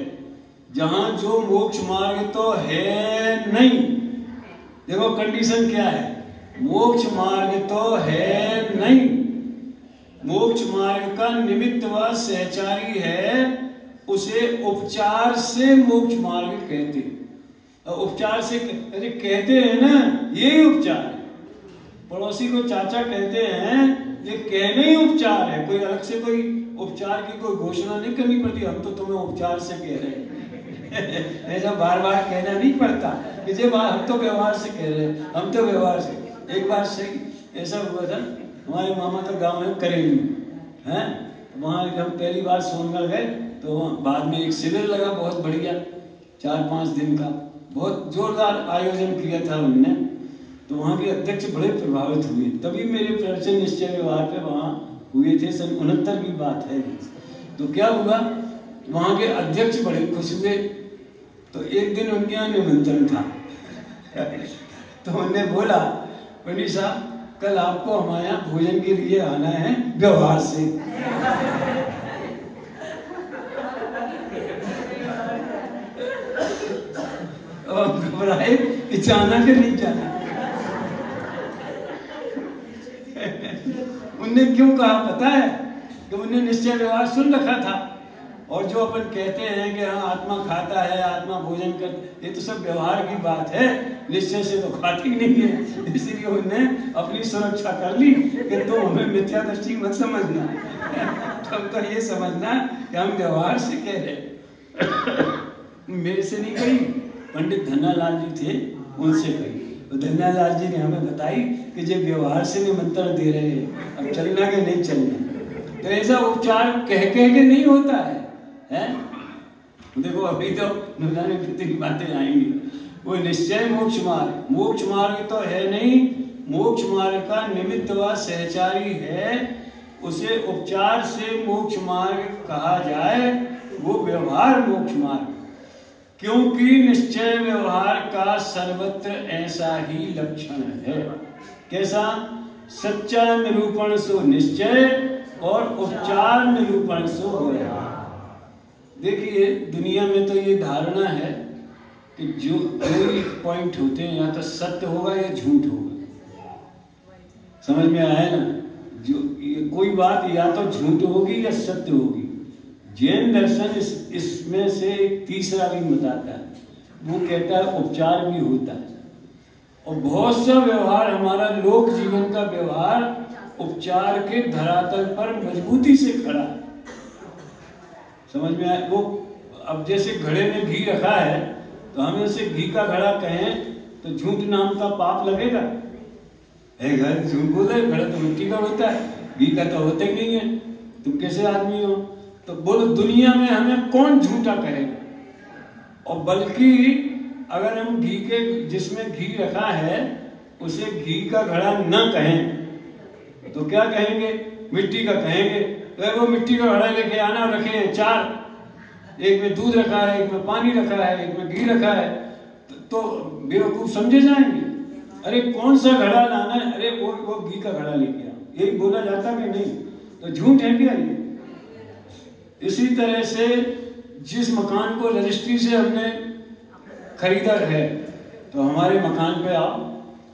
जहां जो मोक्ष मार्ग तो है नहीं, देखो कंडीशन क्या है, मोक्ष मार्ग तो है नहीं, मोक्ष मार्ग का निमित्त व सहचारी है, उसे उपचार से मोक्ष मार्ग कहते हैं। उपचार से अरे कहते हैं ना, यही उपचार है। पड़ोसी को चाचा कहते हैं, ये कहना ही उपचार है, कोई अलग से कोई उपचार की कोई घोषणा नहीं करनी पड़ती, हम तो तुम्हें उपचार से कह रहे हैं। ऐसा बार बार कहना नहीं पड़ता कि जे हम तो व्यवहार से कह रहे हैं, हम तो व्यवहार से। एक बार सही ऐसा हुआ था, हमारे मामा का गांव है करेली है, वहाँ हम पहली बार सोनगढ़ गए, तो बाद में एक शिविर लगा बहुत बढ़िया, 4-5 दिन का बहुत जोरदार आयोजन किया था उनने। तो वहाँ के अध्यक्ष बड़े प्रभावित हुए, तभी मेरे प्रवचन निश्चय व्यवहार पे वहाँ हुए थे, सन 69 की बात है। तो क्या हुआ, वहाँ के अध्यक्ष बड़े खुश हुए। तो एक दिन उनके यहाँ निमंत्रण था तो उन्होंने बोला, पंडित साहब कल आपको हमारे यहाँ भोजन के लिए आना है व्यवहार से। और घबराए कि जाना कि नहीं जाना। उनने क्यों कहा पता है, कि उन्हें निश्चय व्यवहार सुन रखा था, और जो अपन कहते हैं कि हाँ आत्मा खाता है, आत्मा भोजन कर, ये तो सब व्यवहार की बात है, निश्चय से तो खाती नहीं है। इसलिए उन्होंने अपनी सुरक्षा कर ली कि तुम हमें मिथ्या दृष्टि मत समझना, तुम तो ये समझना कि हम व्यवहार से कह रहे। मेरे से नहीं कही, पंडित धन्नालाल जी थे उनसे कही, तो धन्नालाल जी ने हमें बताई कि जो व्यवहार से निमंत्रण दे रहे हैं, अब चलना कि नहीं चलना। तो ऐसा उपचार कह के नहीं होता है। देखो अभी तो नुरानी वृत्ति की बातें आएंगी। वो निश्चय मोक्ष मार्ग तो है नहीं, मोक्ष मार्ग का निमित्त व सहचारी है, उसे उपचार से मोक्ष मार्ग कहा जाए, वो व्यवहार मोक्ष मार्ग। क्योंकि निश्चय व्यवहार का सर्वत्र ऐसा ही लक्षण है। कैसा? सच्चा निरूपण सो निश्चय और उपचार निरूपण सो व्यवहार। देखिए दुनिया में तो ये धारणा है कि जो कोई पॉइंट होते हैं या तो सत्य होगा या झूठ होगा। समझ में आया ना? जो कोई बात या तो झूठ होगी या सत्य होगी। जैन दर्शन इसमें से एक तीसरा भी बताता है, वो कहता है उपचार भी होता है और बहुत सा व्यवहार, हमारा लोक जीवन का व्यवहार उपचार के धरातल पर मजबूती से खड़ा है। समझ में आया? वो अब जैसे घड़े में घी रखा है तो हमें उसे घी का घड़ा कहें तो झूठ नाम का पाप लगेगा? घर झूठ बोल रहे, घड़ा तो मिट्टी का होता है, घी का तो होता ही नहीं है। तुम कैसे आदमी हो? तो बोलो दुनिया में हमें कौन झूठा कहेगा? और बल्कि अगर हम घी के, जिसमें घी रखा है उसे घी का घड़ा न कहें तो क्या कहेंगे? मिट्टी का कहेंगे। तो वो मिट्टी का घड़ा लेके आना, रखे हैं 4, एक में दूध रखा है, एक में पानी रखा है, एक में घी रखा है, तो बेवकूफ समझे जाएंगे। अरे कौन सा घड़ा लाना है? अरे वो घी का घड़ा लेके आओ, यही बोला जाता कि नहीं? तो झूठ है क्या ये? इसी तरह से जिस मकान को रजिस्ट्री से हमने खरीदा है तो हमारे मकान पे आओ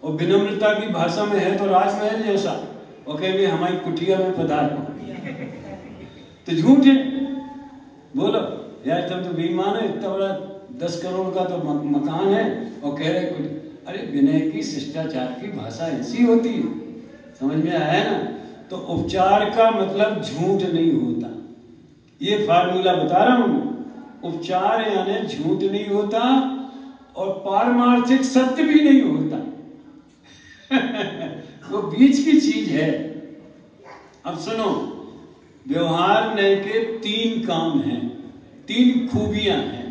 और विनम्रता की भाषा में है तो राजमहल जैसा, और कहेंगे हमारी कुटिया में पधारो, तो झूठ है। बोलो यार तुम तो बेईमान है, इतना बड़ा 10 करोड़ का तो मकान है और कह रहे कुछ। अरे विनय की, शिष्टाचार की भाषा ऐसी होती है, समझ में आया ना? तो उपचार का मतलब झूठ नहीं होता, ये फार्मूला बता रहा हूं। उपचार यानी झूठ नहीं होता और पारमार्थिक सत्य भी नहीं होता वो बीच की चीज है। अब सुनो, व्यवहार नय के 3 काम हैं, 3 खूबियां हैं।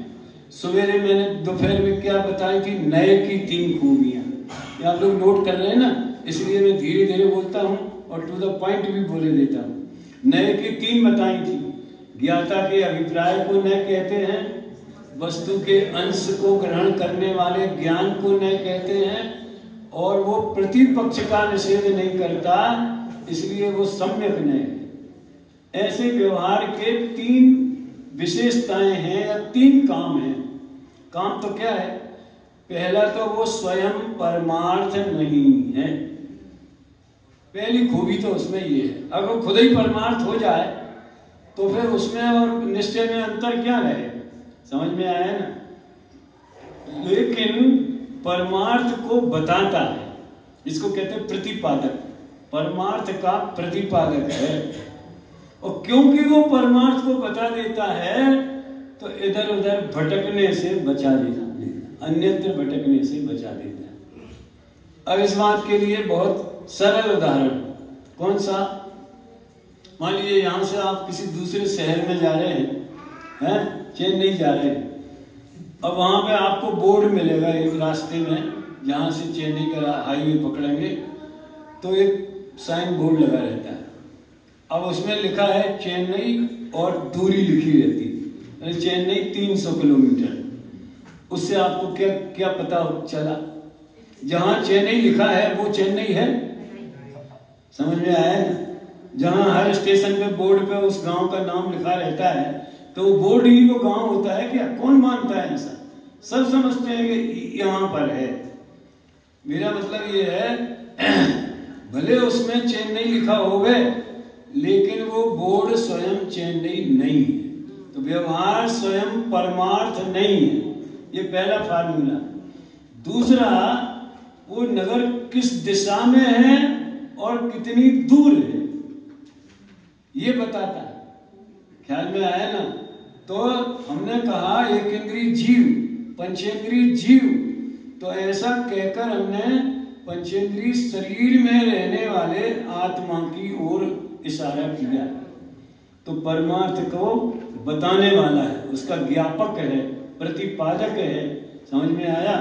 सवेरे मैंने दोपहर में क्या बताई थी? नय की 3 खूबियां। ये आप लोग नोट कर रहे हैं ना, इसलिए मैं धीरे धीरे बोलता हूं और टू द पॉइंट भी बोले देता हूं। नय की 3 बताई थी। ज्ञाता के अभिप्राय को नय कहते हैं, वस्तु के अंश को ग्रहण करने वाले ज्ञान को नय कहते हैं, और वो प्रतिपक्ष का निषेध नहीं करता, इसलिए वो सम्यक नय है। ऐसे व्यवहार के 3 विशेषताएं हैं या 3 काम हैं। काम तो क्या है? पहला तो वो स्वयं परमार्थ नहीं है, पहली खूबी तो उसमें ये है। अगर खुद ही परमार्थ हो जाए तो फिर उसमें और निश्चय में अंतर क्या रहे? समझ में आया ना? लेकिन परमार्थ को बताता है, इसको कहते हैं प्रतिपादक, परमार्थ का प्रतिपादक है। और क्योंकि वो परमार्थ को बता देता है तो इधर उधर भटकने से बचा देता है, अन्यत्र भटकने से बचा देता है। अब इस बात के लिए बहुत सरल उदाहरण, कौन सा? मान लीजिए यहां से आप किसी दूसरे शहर में जा रहे हैं, चेन्नई जा रहे हैं। अब वहां पे आपको बोर्ड मिलेगा एक रास्ते में, जहां से चेन्नई का हाईवे पकड़ेंगे तो एक साइन बोर्ड लगा रहता है। अब उसमें लिखा है चेन्नई और दूरी लिखी रहती है, चेन्नई 300 किलोमीटर। उससे आपको क्या क्या पता चला? जहां चेन्नई लिखा है वो चेन्नई है? समझ में आया ना? जहां हर स्टेशन पे बोर्ड पे उस गांव का नाम लिखा रहता है तो वो बोर्ड ही वो गांव होता है क्या? कौन मानता है ऐसा? सब समझते हैं कि यहाँ पर है। मेरा मतलब ये है भले उसमें चेन्नई लिखा होगा लेकिन वो बोर्ड स्वयं चेन्नई नहीं है, तो व्यवहार स्वयं परमार्थ नहीं है। ये पहला फार्मूला। दूसरा, वो नगर किस दिशा में है और कितनी दूर है ये बताता है। ख्याल में आया ना? तो हमने कहा एक इंद्रिय जीव, पंचेंद्रिय जीव, तो ऐसा कहकर हमने पंचेंद्रिय शरीर में रहने वाले आत्मा की ओर इशारा किया। तो परमार्थ को बताने वाला है, उसका ज्ञापक है, प्रतिपादक है। समझ में आया?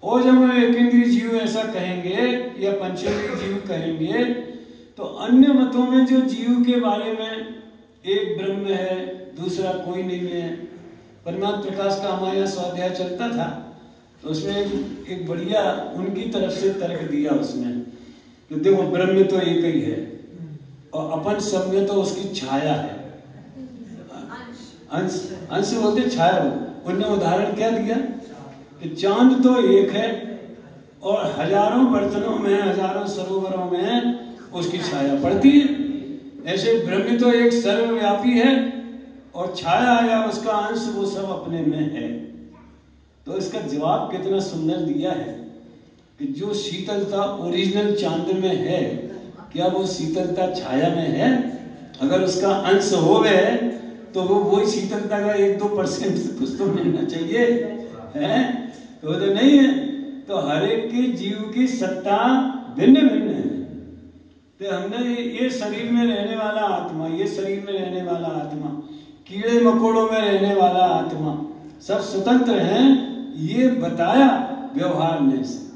और जब हम एक इंद्रिय जीव ऐसा कहेंगे या पंचेंद्रिय जीव कहेंगे तो अन्य मतों में जो जीव के बारे में एक ब्रह्म है, दूसरा कोई नहीं है। परमात्मा प्रकाश का हमारे यहाँ स्वाध्याय चलता था तो उसमें एक बढ़िया उनकी तरफ से तर्क दिया उसमें कि देखो ब्रह्म तो एक ही है और अपन सब में तो उसकी छाया है, अंश, अंश बोलते छाया हो। उन्होंने उदाहरण क्या दिया कि चांद तो एक है और हजारों बर्तनों में, हजारों सरोवरों में उसकी छाया पड़ती है। ऐसे ब्रह्म तो एक सर्वव्यापी है और छाया या उसका अंश वो सब अपने में है। तो इसका जवाब कितना सुंदर दिया है। कि जो शीतलता ओरिजिनल चांद में है, क्या वो शीतलता छाया में है? अगर उसका अंश हो गए तो वो वही शीतलता का 1-2% कुछ तो मिलना चाहिए, है? तो नहीं है। तो हर एक के जीव की सत्ता भिन्न भिन्न है। तो हमने ये शरीर में रहने वाला आत्मा, ये शरीर में रहने वाला आत्मा, कीड़े मकोड़ों में रहने वाला आत्मा, सब स्वतंत्र हैं, ये बताया व्यवहार ने से।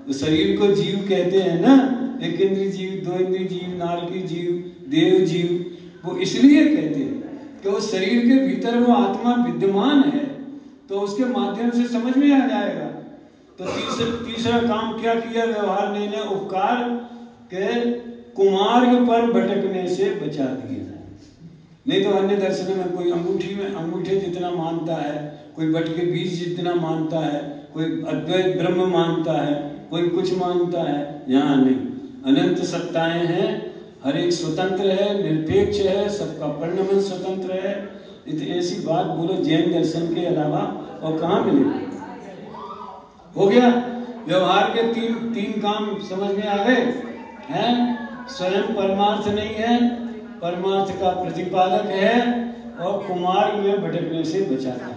तो शरीर को जीव कहते हैं ना, एक इंद्रिय जीव, दो इंद्रिय जीव, नारकी जीव, देव जीव, वो इसलिए कहते हैं कि उस शरीर के भीतर वो आत्मा विद्यमान है, तो उसके माध्यम से समझ में आ जाएगा। तो तीसरा काम क्या किया व्यवहार ने उपकार के कुमार्ग पर भटकने से बचा दिया। नहीं तो अन्य दर्शन में कोई अंगूठे जितना मानता है, कोई बट के बीज जितना मानता है, कोई अद्वैत ब्रह्म मानता है, कोई कुछ मानता है। यहाँ नहीं, अनंत सत्ताएं हैं, हर एक स्वतंत्र है, निरपेक्ष है, सबका परिणमन स्वतंत्र है। ऐसी बात बोलो जैन दर्शन के अलावा और कहाँ मिलेगी? हो गया। व्यवहार के तीन काम समझ में आ गए हैं। स्वयं परमार्थ नहीं है, परमार्थ का प्रतिपादक है और कुमार्ग में भटकने से बचाता है।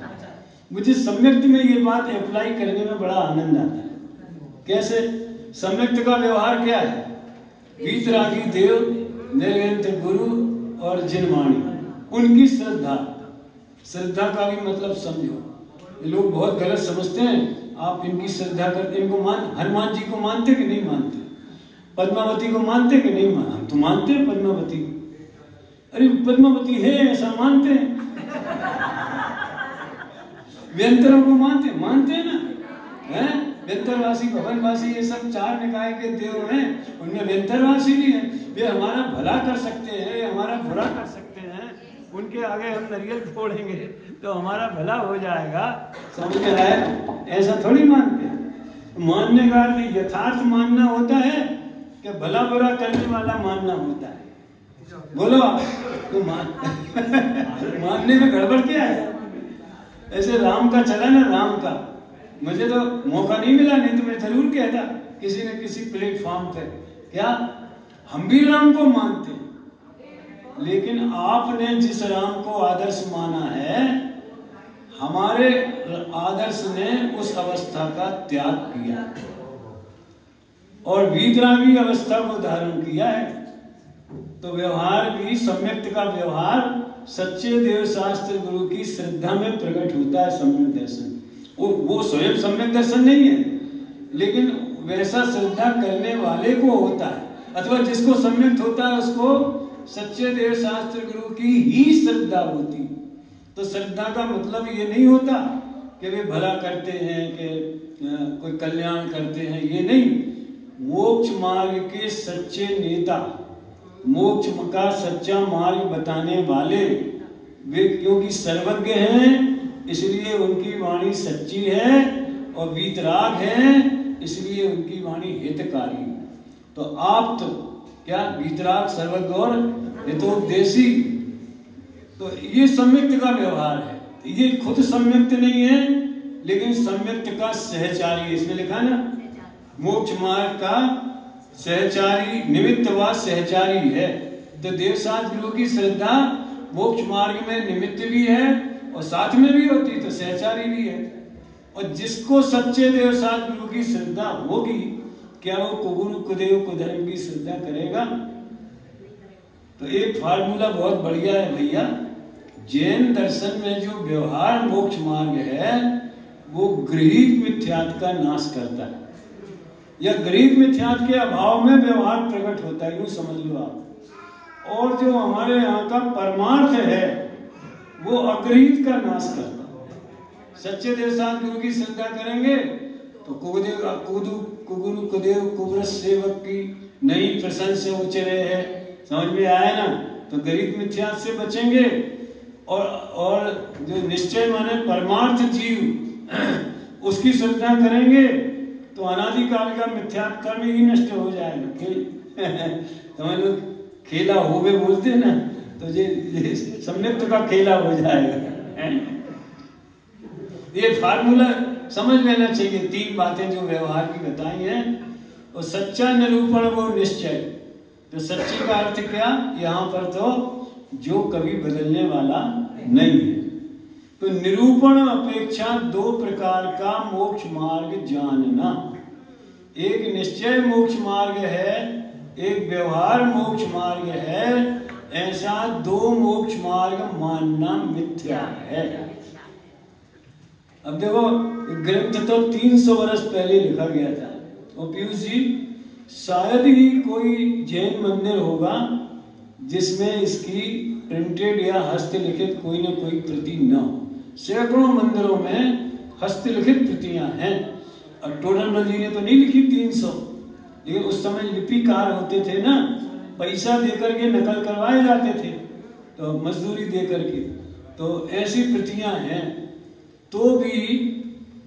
मुझे सम्यक्त में ये बात अप्लाई करने में बड़ा आनंद आता है। कैसे? सम्यक्त का व्यवहार क्या है? वीतरागी देव, निर्गंत गुरु और जिनवाणी, उनकी श्रद्धा का भी मतलब समझो। लोग बहुत गलत समझते हैं। आप इनकी श्रद्धा करते, इनको हनुमान जी को मानते कि नहीं मानते? पद्मावती को मानते कि नहीं मानते? हम तो मानते हैं पद्मावती को। अरे पद्मावती है ऐसा मानते हैं। व्यंतरों को मानते हैं ना, हैं? व्यंतरवासी, भवनवासी, ये सब 4 निकाय के देव हैं, उनमें व्यंतरवासी भी हैं। वे हमारा भला कर सकते हैं, हमारा बुरा कर सकते हैं। उनके आगे हम नारियल फोड़ेंगे तो हमारा भला हो जाएगा, समझ में आया? ऐसा थोड़ी मानते हैं। मानने का अर्थ यथार्थ मानना होता है कि भला बुरा करने वाला मानना होता है। बोलो तो मानने में गड़बड़ क्या है? ऐसे राम का चला ना, राम का मुझे तो मौका नहीं मिला, नहीं तो मैं जरूर कहता किसी न किसी प्लेटफॉर्म पे। क्या हम भी राम को मानते हैं, लेकिन आपने जिस राम को आदर्श माना है, हमारे आदर्श ने उस अवस्था का त्याग किया और वीतरागी अवस्था को धारण किया है। तो व्यवहार भी सम्यक्त का व्यवहार सच्चे देव शास्त्र गुरु की श्रद्धा में प्रकट होता है। सम्यक दर्शन वो स्वयं सम्यक दर्शन नहीं है, लेकिन वैसा श्रद्धा करने वाले को होता है, अथवा जिसको सम्यक होता है उसको सच्चे देव शास्त्र गुरु की ही श्रद्धा होती। तो श्रद्धा का मतलब ये नहीं होता कि वे भला करते हैं, कि कोई कल्याण करते हैं, ये नहीं। मोक्ष मार्ग के सच्चे नेता, मोक्ष का सच्चा मार्ग बताने वाले, वे क्योंकि सर्वज्ञ हैं इसलिए उनकी वाणी सच्ची है, और वीतराग है इसलिए उनकी वाणी हितकारी। तो आप तो क्या वीतराग, सर्वज्ञ और हितोपदेशी, तो ये सम्यक्त का व्यवहार है। ये खुद सम्यक्त नहीं है, लेकिन सम्यक्त का सहचारी, इसमें लिखा ना, मोक्ष मार्ग का सहचारी, निमित्त व सहचारी है। तो देवशास्त्र गुरु की श्रद्धा मोक्ष मार्ग में निमित्त भी है और साथ में भी होती, तो सहचारी भी है। और जिसको सच्चे देवशास्त्र गुरु की श्रद्धा होगी, क्या वो कुगुरु कुदेव कुधर्म की श्रद्धा करेगा? तो एक फार्मूला बहुत बढ़िया है भैया। जैन दर्शन में जो व्यवहार मोक्ष मार्ग है, वो गृहीत मिथ्यात्व का नाश करता है, या गृहीत मिथ्यात्व के अभाव में व्यवहार प्रकट होता है, यूं समझ लो आप। और जो हमारे यहाँ का परमार्थ है, वो अगृहीत का नाश करता है। सच्चे देवशास्त्र गुरु की श्रद्धा करेंगे तो कुगुरु कुदेव कुब्र सेवक की नई प्रशंसा उचरे है, समझ में आया ना? तो गरीब मिथ्यात्व से बचेंगे, और जो निश्चय माने परमार्थ जीव उसकी श्रद्धा करेंगे तो अनादिकाल का मिथ्यात्व कर्म ही नष्ट हो जाएगा। समझ लो, खेला हो गए बोलते हैं ना, तो ये सम्यक्त का खेला हो जाएगा। ये फार्मूला समझ लेना चाहिए 3 बातें जो व्यवहार की बताई हैं। और सच्चा निरूपण वो निश्चय, तो सच्ची का अर्थ क्या, यहाँ पर तो जो कभी बदलने वाला नहीं है। तो निरूपण अपेक्षा 2 प्रकार का मोक्ष मार्ग जानना, एक निश्चय मोक्ष मार्ग है, एक व्यवहार मोक्ष मार्ग है। ऐसा 2 मोक्ष मार्ग मानना मिथ्या है। अब देखो ग्रंथ तो 300 वर्ष पहले लिखा गया था, और पीयूष जी शायद ही कोई जैन मंदिर होगा जिसमें इसकी प्रिंटेड या हस्तलिखित कोई न कोई प्रति न हो। सैकड़ों मंदिरों में हस्तलिखित प्रतियां हैं, और टोडरमल जी ने तो नहीं लिखी 300, लेकिन उस समय लिपिकार होते थे ना, पैसा देकर के नकल करवाए जाते थे, तो मजदूरी दे करके, तो ऐसी प्रतियां हैं। तो भी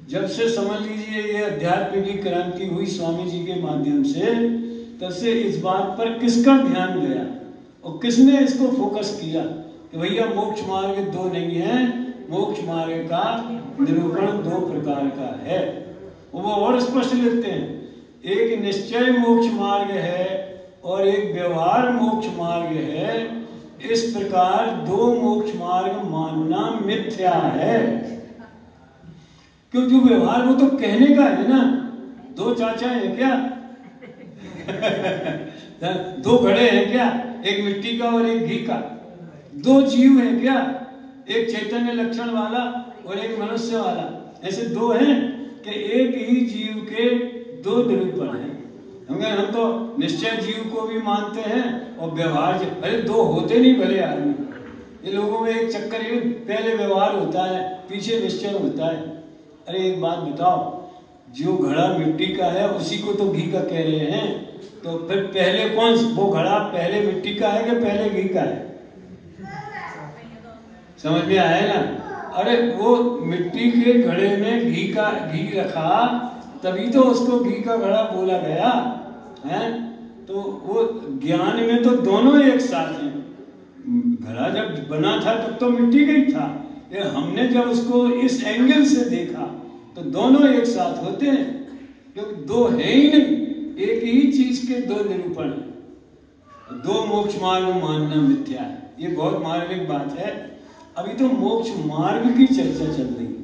जब से समझ लीजिए ये अध्यात्म की क्रांति हुई स्वामी जी के माध्यम से, तब से इस बात पर किसका ध्यान गया और किसने इसको फोकस किया कि भैया मोक्ष मार्ग 2 नहीं है, मोक्ष मार्ग का निरूपण 2 प्रकार का है। वो और स्पष्ट लिखते हैं, एक निश्चय मोक्ष मार्ग है और एक व्यवहार मोक्ष मार्ग है। इस प्रकार 2 मोक्ष मार्ग मानना मिथ्या है। क्यों, जो व्यवहार वो तो कहने का है ना, 2 चाचा है क्या 2 घड़े हैं क्या, एक मिट्टी का और एक घी का, 2 जीव हैं क्या, एक चैतन्य लक्षण वाला और एक मनुष्य वाला, ऐसे 2 हैं कि एक ही जीव के 2 निरूपण हैं। हम तो निश्चय जीव को भी मानते हैं और व्यवहार, अरे 2 होते नहीं भले आदमी, ये लोगों में एक चक्कर, ये पहले व्यवहार होता है पीछे निश्चय होता है। अरे एक बात बताओ, जो घड़ा मिट्टी का है उसी को तो घी का कह रहे हैं, तो फिर पहले कौन, वो घड़ा पहले मिट्टी का है कि पहले घी का है? समझ में आया ना? अरे वो मिट्टी के घड़े में घी रखा, तभी तो उसको घी का घड़ा बोला गया है। तो वो ज्ञान में तो दोनों एक साथ हैं। घड़ा जब बना था तब तो मिट्टी का ही था, हमने जब उसको इस एंगल से देखा तो दोनों एक साथ होते हैं, क्योंकि 2 है ही नहीं, एक ही चीज के 2 निरूपण है। 2 मोक्ष मार्ग मानना मिथ्या है, ये बहुत मार्मिक बात है। अभी तो मोक्ष मार्ग की चर्चा चल रही है,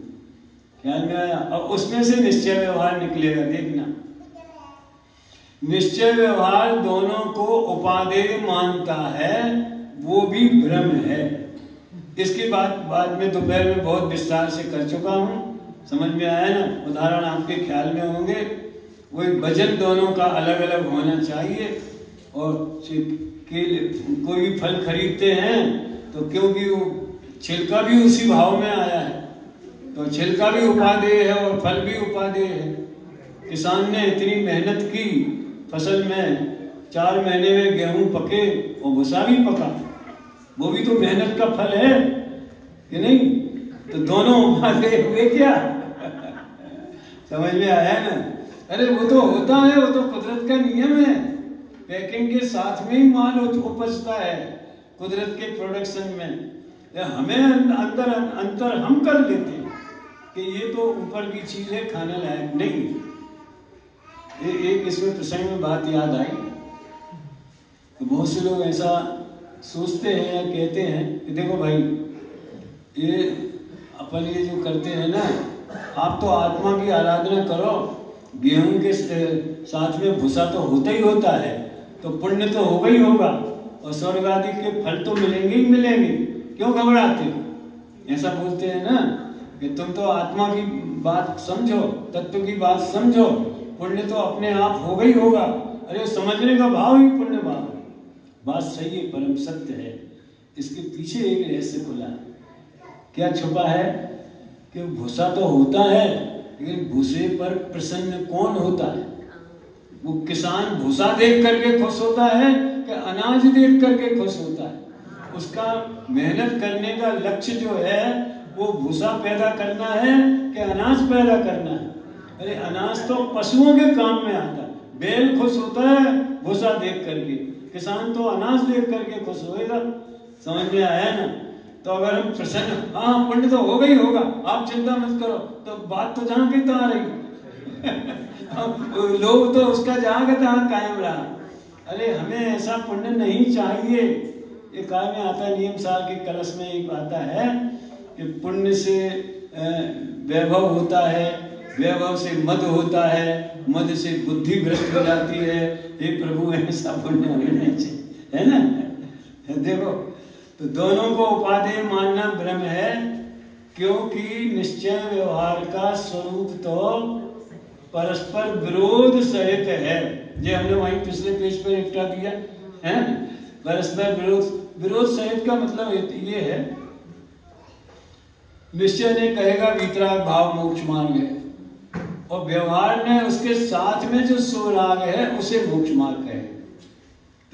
ख्याल में आया? और उसमें से निश्चय व्यवहार निकलेगा, देखना। निश्चय व्यवहार दोनों को उपादेय मानता है, वो भी भ्रम है। इसकी बात बाद में दोपहर में बहुत विस्तार से कर चुका हूं, समझ में आया ना? उदाहरण आपके ख्याल में होंगे। वो वजन दोनों का अलग अलग होना चाहिए। और कोई भी फल खरीदते हैं तो क्योंकि वो छिलका भी उसी भाव में आया है, तो छिलका भी उपादेय है और फल भी उपादेय है। किसान ने इतनी मेहनत की, फसल में 4 महीने में गेहूं पके और भूसा भी पका, वो भी तो मेहनत का फल है कि नहीं? तो दोनों उपादेय हुए क्या? समझ में आया ना? अरे वो तो होता है, वो तो कुदरत का नियम है। पैकिंग के साथ में ही माल उपजता है कुदरत के प्रोडक्शन में। हमें अंतर हम कर लेते हैं कि ये तो ऊपर की चीज है, खाने लायक नहीं। एक इसमें प्रसंग में बात याद आई, तो बहुत से लोग ऐसा सोचते हैं या कहते हैं कि देखो भाई, ये अपन ये जो करते हैं ना, आप तो आत्मा की आराधना करो, गेहूं के साथ में भूसा तो होता ही होता है, तो पुण्य तो होगा ही होगा और स्वर्ग आदि के फल तो मिलेंगे ही मिलेंगे, क्यों घबराते हो? ऐसा बोलते हैं ना कि तुम तो आत्मा की बात समझो, तत्व की बात समझो, पुण्य तो अपने आप होगा ही होगा। अरे समझने का भाव ही पुण्य भाव है। बात सही है, परम सत्य है। इसके पीछे एक रहस्य खुला है। क्या छुपा है? कि भूसा तो होता है, लेकिन भूसे पर प्रसन्न कौन होता है? वो किसान भूसा देख करके खुश होता है कि अनाज देख करके खुश होता है? उसका मेहनत करने का लक्ष्य जो है वो भूसा पैदा करना है कि अनाज पैदा करना है? अरे अनाज तो पशुओं के काम में आता है। बैल खुश होता है भूसा देख करके, किसान तो अनाज देख करके खुश होएगा। समझ में आया ना? तो अगर हम प्रसन्न, हाँ पुण्य तो होगा ही होगा, आप चिंता मत करो, तो बात तो जहाँ की तो आ रही लोग तो उसका जहाँ का तहाँ कायम रहा। अरे हमें ऐसा पुण्य नहीं चाहिए। ये काय में आता है, नियम सार के कलश में एक आता है कि पुण्य से वैभव होता है, वैभव से मद होता है, मद से बुद्धि भ्रष्ट हो जाती है। हे प्रभु ऐसा पुण्य हमें नहीं चाहिए, है ना। देखो तो दोनों को उपादेय मानना भ्रम है, क्योंकि निश्चय व्यवहार का स्वरूप तो परस्पर विरोध सहित है। जो हमने वहीं पिछले पेज पर निपटा दिया है। परस्पर विरोध सहित का मतलब ये है, निश्चय ने कहेगा वीतराग भाव मोक्ष मार्ग है, और व्यवहार ने उसके साथ में जो सुराग है उसे मोक्ष मार्ग है।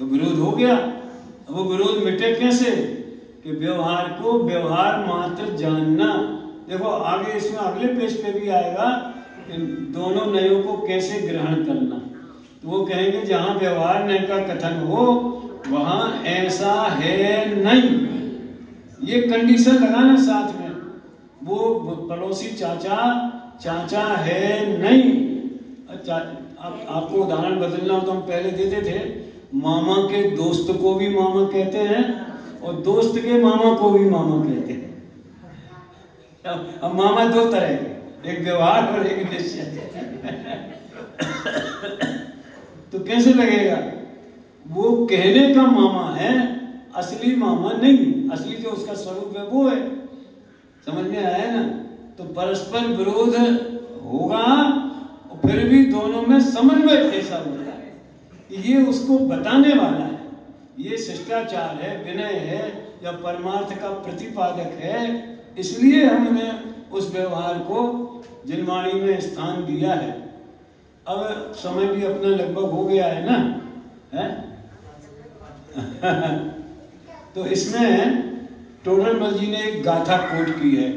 तो विरोध हो गया। वो विरोध मिटे कैसे? कि व्यवहार को व्यवहार मात्र जानना। देखो आगे इसमें अगले पेज पे भी आएगा कि दोनों नयों को कैसे ग्रहण करना। तो वो कहेंगे जहां व्यवहार नय का कथन हो वहां ऐसा है नहीं, ये कंडीशन लगाना साथ में। वो पड़ोसी चाचा है नहीं। अच्छा आपको उदाहरण बदलना हो तो हम पहले देते थे, मामा के दोस्त को भी मामा कहते हैं और दोस्त के मामा को भी मामा कहते हैं। अब मामा दो तरह के, एक व्यवहार और एक निश्चय। तो कैसे लगेगा? वो कहने का मामा है, असली मामा नहीं। असली जो उसका स्वरूप है वो है। समझ में आया ना। तो परस्पर विरोध होगा और फिर भी दोनों में समन्वय कैसा होता है, ये उसको बताने वाला है। ये शिष्टाचार है, विनय है, या परमार्थ का प्रतिपादक है। इसलिए हमने उस व्यवहार को जिनवाणी में स्थान दिया है। अब समय भी अपना लगभग हो गया है ना, है? तो इसमें टोडरमल जी ने एक गाथा कोट की है,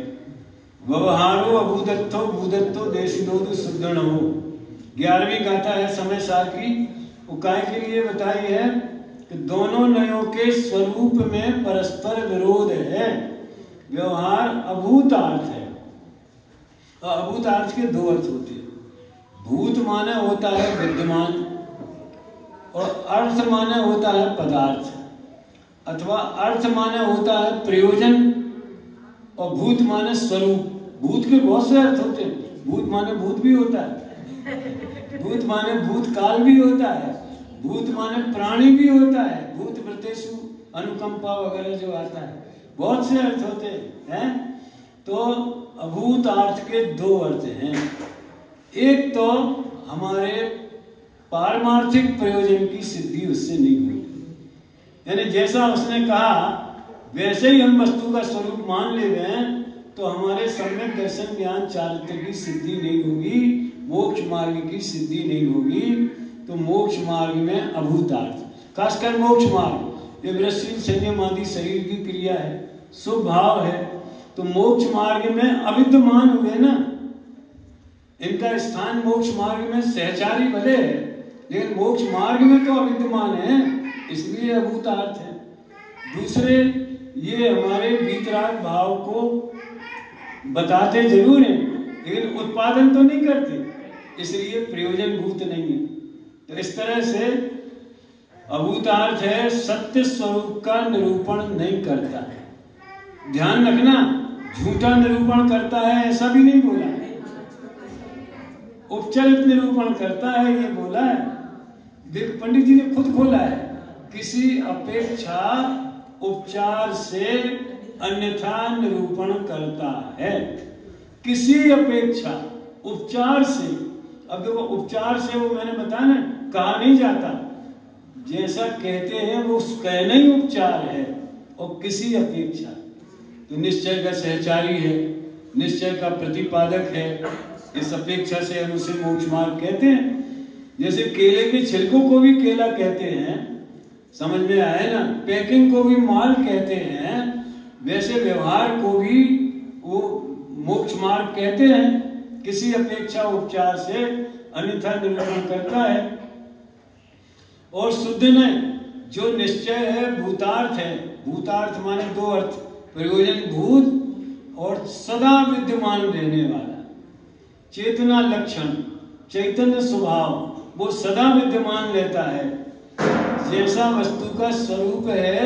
व्यवहारो अभूदत्तो भूदत्तो देशिलोदु सुदृढ़ हो। 11वीं गाथा है समय सार की। वो काय के लिए बताई है कि दोनों नयों के स्वरूप में परस्पर विरोध है। व्यवहार अभूतार्थ है। अभूतार्थ के दो अर्थ होते हैं। भूत माने होता है विद्यमान, और अर्थ माने होता है पदार्थ, अथवा अर्थ माने होता है प्रयोजन, और भूत माने स्वरूप। भूत के बहुत से अर्थ होते हैं। भूत माने भूत भी होता है, भूत माने भूतकाल भी होता है, भूत माने प्राणी भी होता है, भूत वृत्तेषु अनुकंपा वगैरह जो आता है, बहुत से अर्थ होते हैं। तो अभूत अर्थ के दो अर्थ हैं। एक तो हमारे पारमार्थिक प्रयोजन की सिद्धि उससे नहीं हुई, यानी जैसा उसने कहा वैसे ही हम वस्तु का स्वरूप मान ले गए तो हमारे सम्यक दर्शन ज्ञान चारित्र की सिद्धि नहीं होगी, मोक्ष मार्ग की सिद्धि नहीं होगी। तो मोक्ष मार्ग में अभूतार्थ, खासकर मोक्ष मार्ग, ये विरसशील संयम आदि शरीर की क्रिया है, शुभ भाव है। तो मोक्ष मार्ग में अविद्यमान हुए ना, इनका स्थान मोक्ष मार्ग में सहचारी भले है, लेकिन मोक्ष मार्ग में तो अविद्यमान है, इसलिए अभूतार्थ है। दूसरे, ये हमारे वीतराग भाव को बताते जरूर हैं, लेकिन उत्पादन तो नहीं करते, इसलिए प्रयोजन भूत नहीं है। तो इस तरह से अभूतार्थ है, सत्य स्वरूप का निरूपण नहीं करता है। ध्यान रखना, झूठा निरूपण करता है ऐसा भी नहीं बोला है, उपचरित निरूपण करता है ये बोला है। देख पंडित जी ने खुद खोला है, किसी अपेक्षा उपचार से अन्यथा निरूपण करता है। किसी अपेक्षा उपचार से, अब देखो उपचार से वो मैंने बताया ना, कहा नहीं जाता, जैसा कहते हैं वो कहना ही उपचार है। और किसी अपेक्षा, तो निश्चय का सहचारी है, निश्चय का प्रतिपादक है, इस अपेक्षा से हम उसे मोक्ष मार्ग कहते हैं। जैसे केले के छिलकों को भी केला कहते हैं, समझ में आया ना, पैकिंग को भी माल कहते हैं, वैसे व्यवहार को भी वो मोक्ष मार्ग कहते हैं। किसी अपेक्षा उपचार से अन्यथा निरूपण करता है। और शुद्ध में जो निश्चय है भूतार्थ है। भूतार्थ माने दो अर्थ, प्रयोजन भूत और सदा विद्यमान रहने वाला, चेतना लक्षण, चैतन्य स्वभाव, वो सदा विद्यमान रहता है। जैसा वस्तु का स्वरूप है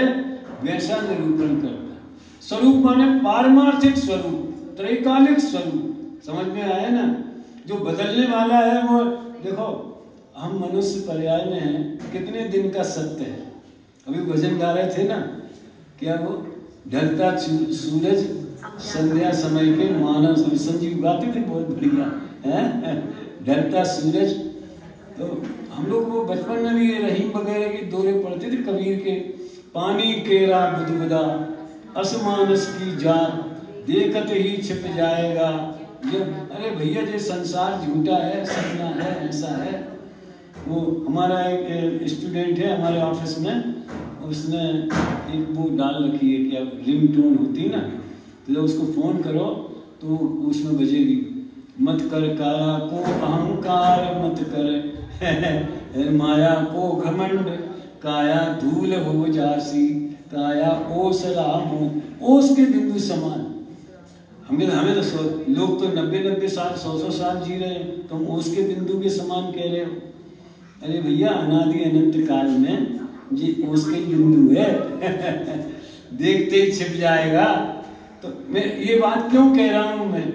वैसा निरूपण करता है। स्वरूप माने पारमार्थिक स्वरूप, त्रैकालिक स्वरूप, समझ में आया ना। जो बदलने वाला है वो देखो, हम मनुष्य पर्याय में हैं, कितने दिन का सत्य है। अभी भजन गा रहे थे ना, क्या वो ढलता सूरज संध्या समय के मानव संजीव गाते थे, बहुत बढ़िया है। ढलता सूरज, तो हम लोग वो बचपन में भी रहीम वगैरह के दौरे पढ़ते थे कबीर के। पानी केरा बुदबुदा असमानस की जात, देखत ही छिप जाएगा। ये अरे भैया ये संसार झूठा है, सपना है, ऐसा है। वो हमारा एक स्टूडेंट है हमारे ऑफिस में, उसने एक वो डाल रखी है, क्या रिंगटोन होती ना, तो जब उसको फोन करो तो उसमें बजेगी, मत कर काया को अहंकार, मत कर माया को घमंड, काया धूल हो जासी, काया ओस राम, ओस के बिंदु समान। हमें तो लोग तो 90-90 साल 100-100 साल जी रहे हैं, तुम ओस के बिंदु के समान कह रहे हो। अरे भैया अनादि अनंत काल में जी ओस के बिंदु है देखते ही छिप जाएगा। तो मैं ये बात क्यों कह रहा हूं मैं,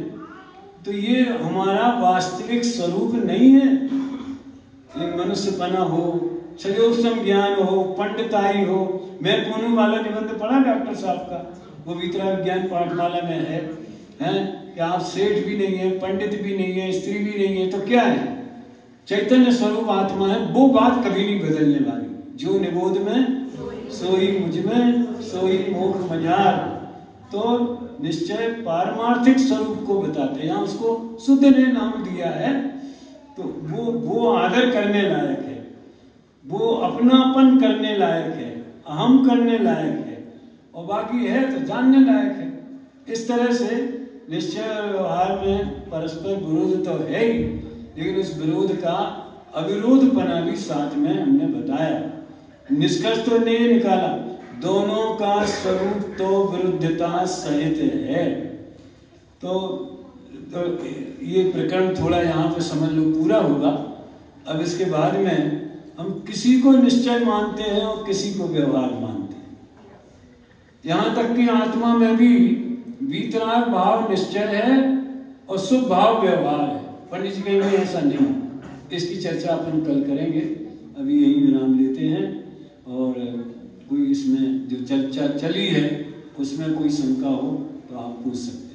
तो ये हमारा वास्तविक स्वरूप नहीं है। ये मनुष्यपना हो, सयोसम ज्ञान हो, पंडिताई हो। मैं पूनम वाला निबंध पढ़ा डॉक्टर साहब का, वो वितराग ज्ञान पाठमाला में है कि आप सेठ भी नहीं है, पंडित भी नहीं है, स्त्री भी नहीं है, तो क्या है? चैतन्य स्वरूप आत्मा है। वो बात कभी नहीं बदलने वाली। जो निबोध में सोई मुझ में, सोई मोक्ष मजार। तो निश्चय पारमार्थिक स्वरूप को बताते हैं। यहाँ उसको शुद्ध ने नाम दिया है, तो वो आदर करने लायक है, वो अपनापन करने लायक है, अहम करने लायक है, और बाकी है तो जानने लायक है। इस तरह से निश्चय और व्यवहार में परस्पर विरोध तो है ही, लेकिन उस विरोध का अविरोधपना भी साथ में हमने बताया। निष्कर्ष तो नहीं निकाला, दोनों का स्वरूप तो विरुद्धता सहित है। तो ये प्रकरण थोड़ा यहाँ पे समझ लो पूरा होगा। अब इसके बाद में हम किसी को निश्चय मानते हैं और किसी को व्यवहार मानते हैं। यहाँ तक कि आत्मा में भी वीतराग भाव निश्चय है और शुभ भाव व्यवहार है। पंडित जी कहेंगे ऐसा नहीं। इसकी चर्चा अपन कल करेंगे, अभी यही विराम लेते हैं। और कोई इसमें जो चर्चा चली है उसमें कोई शंका हो तो आप पूछ सकते हैं।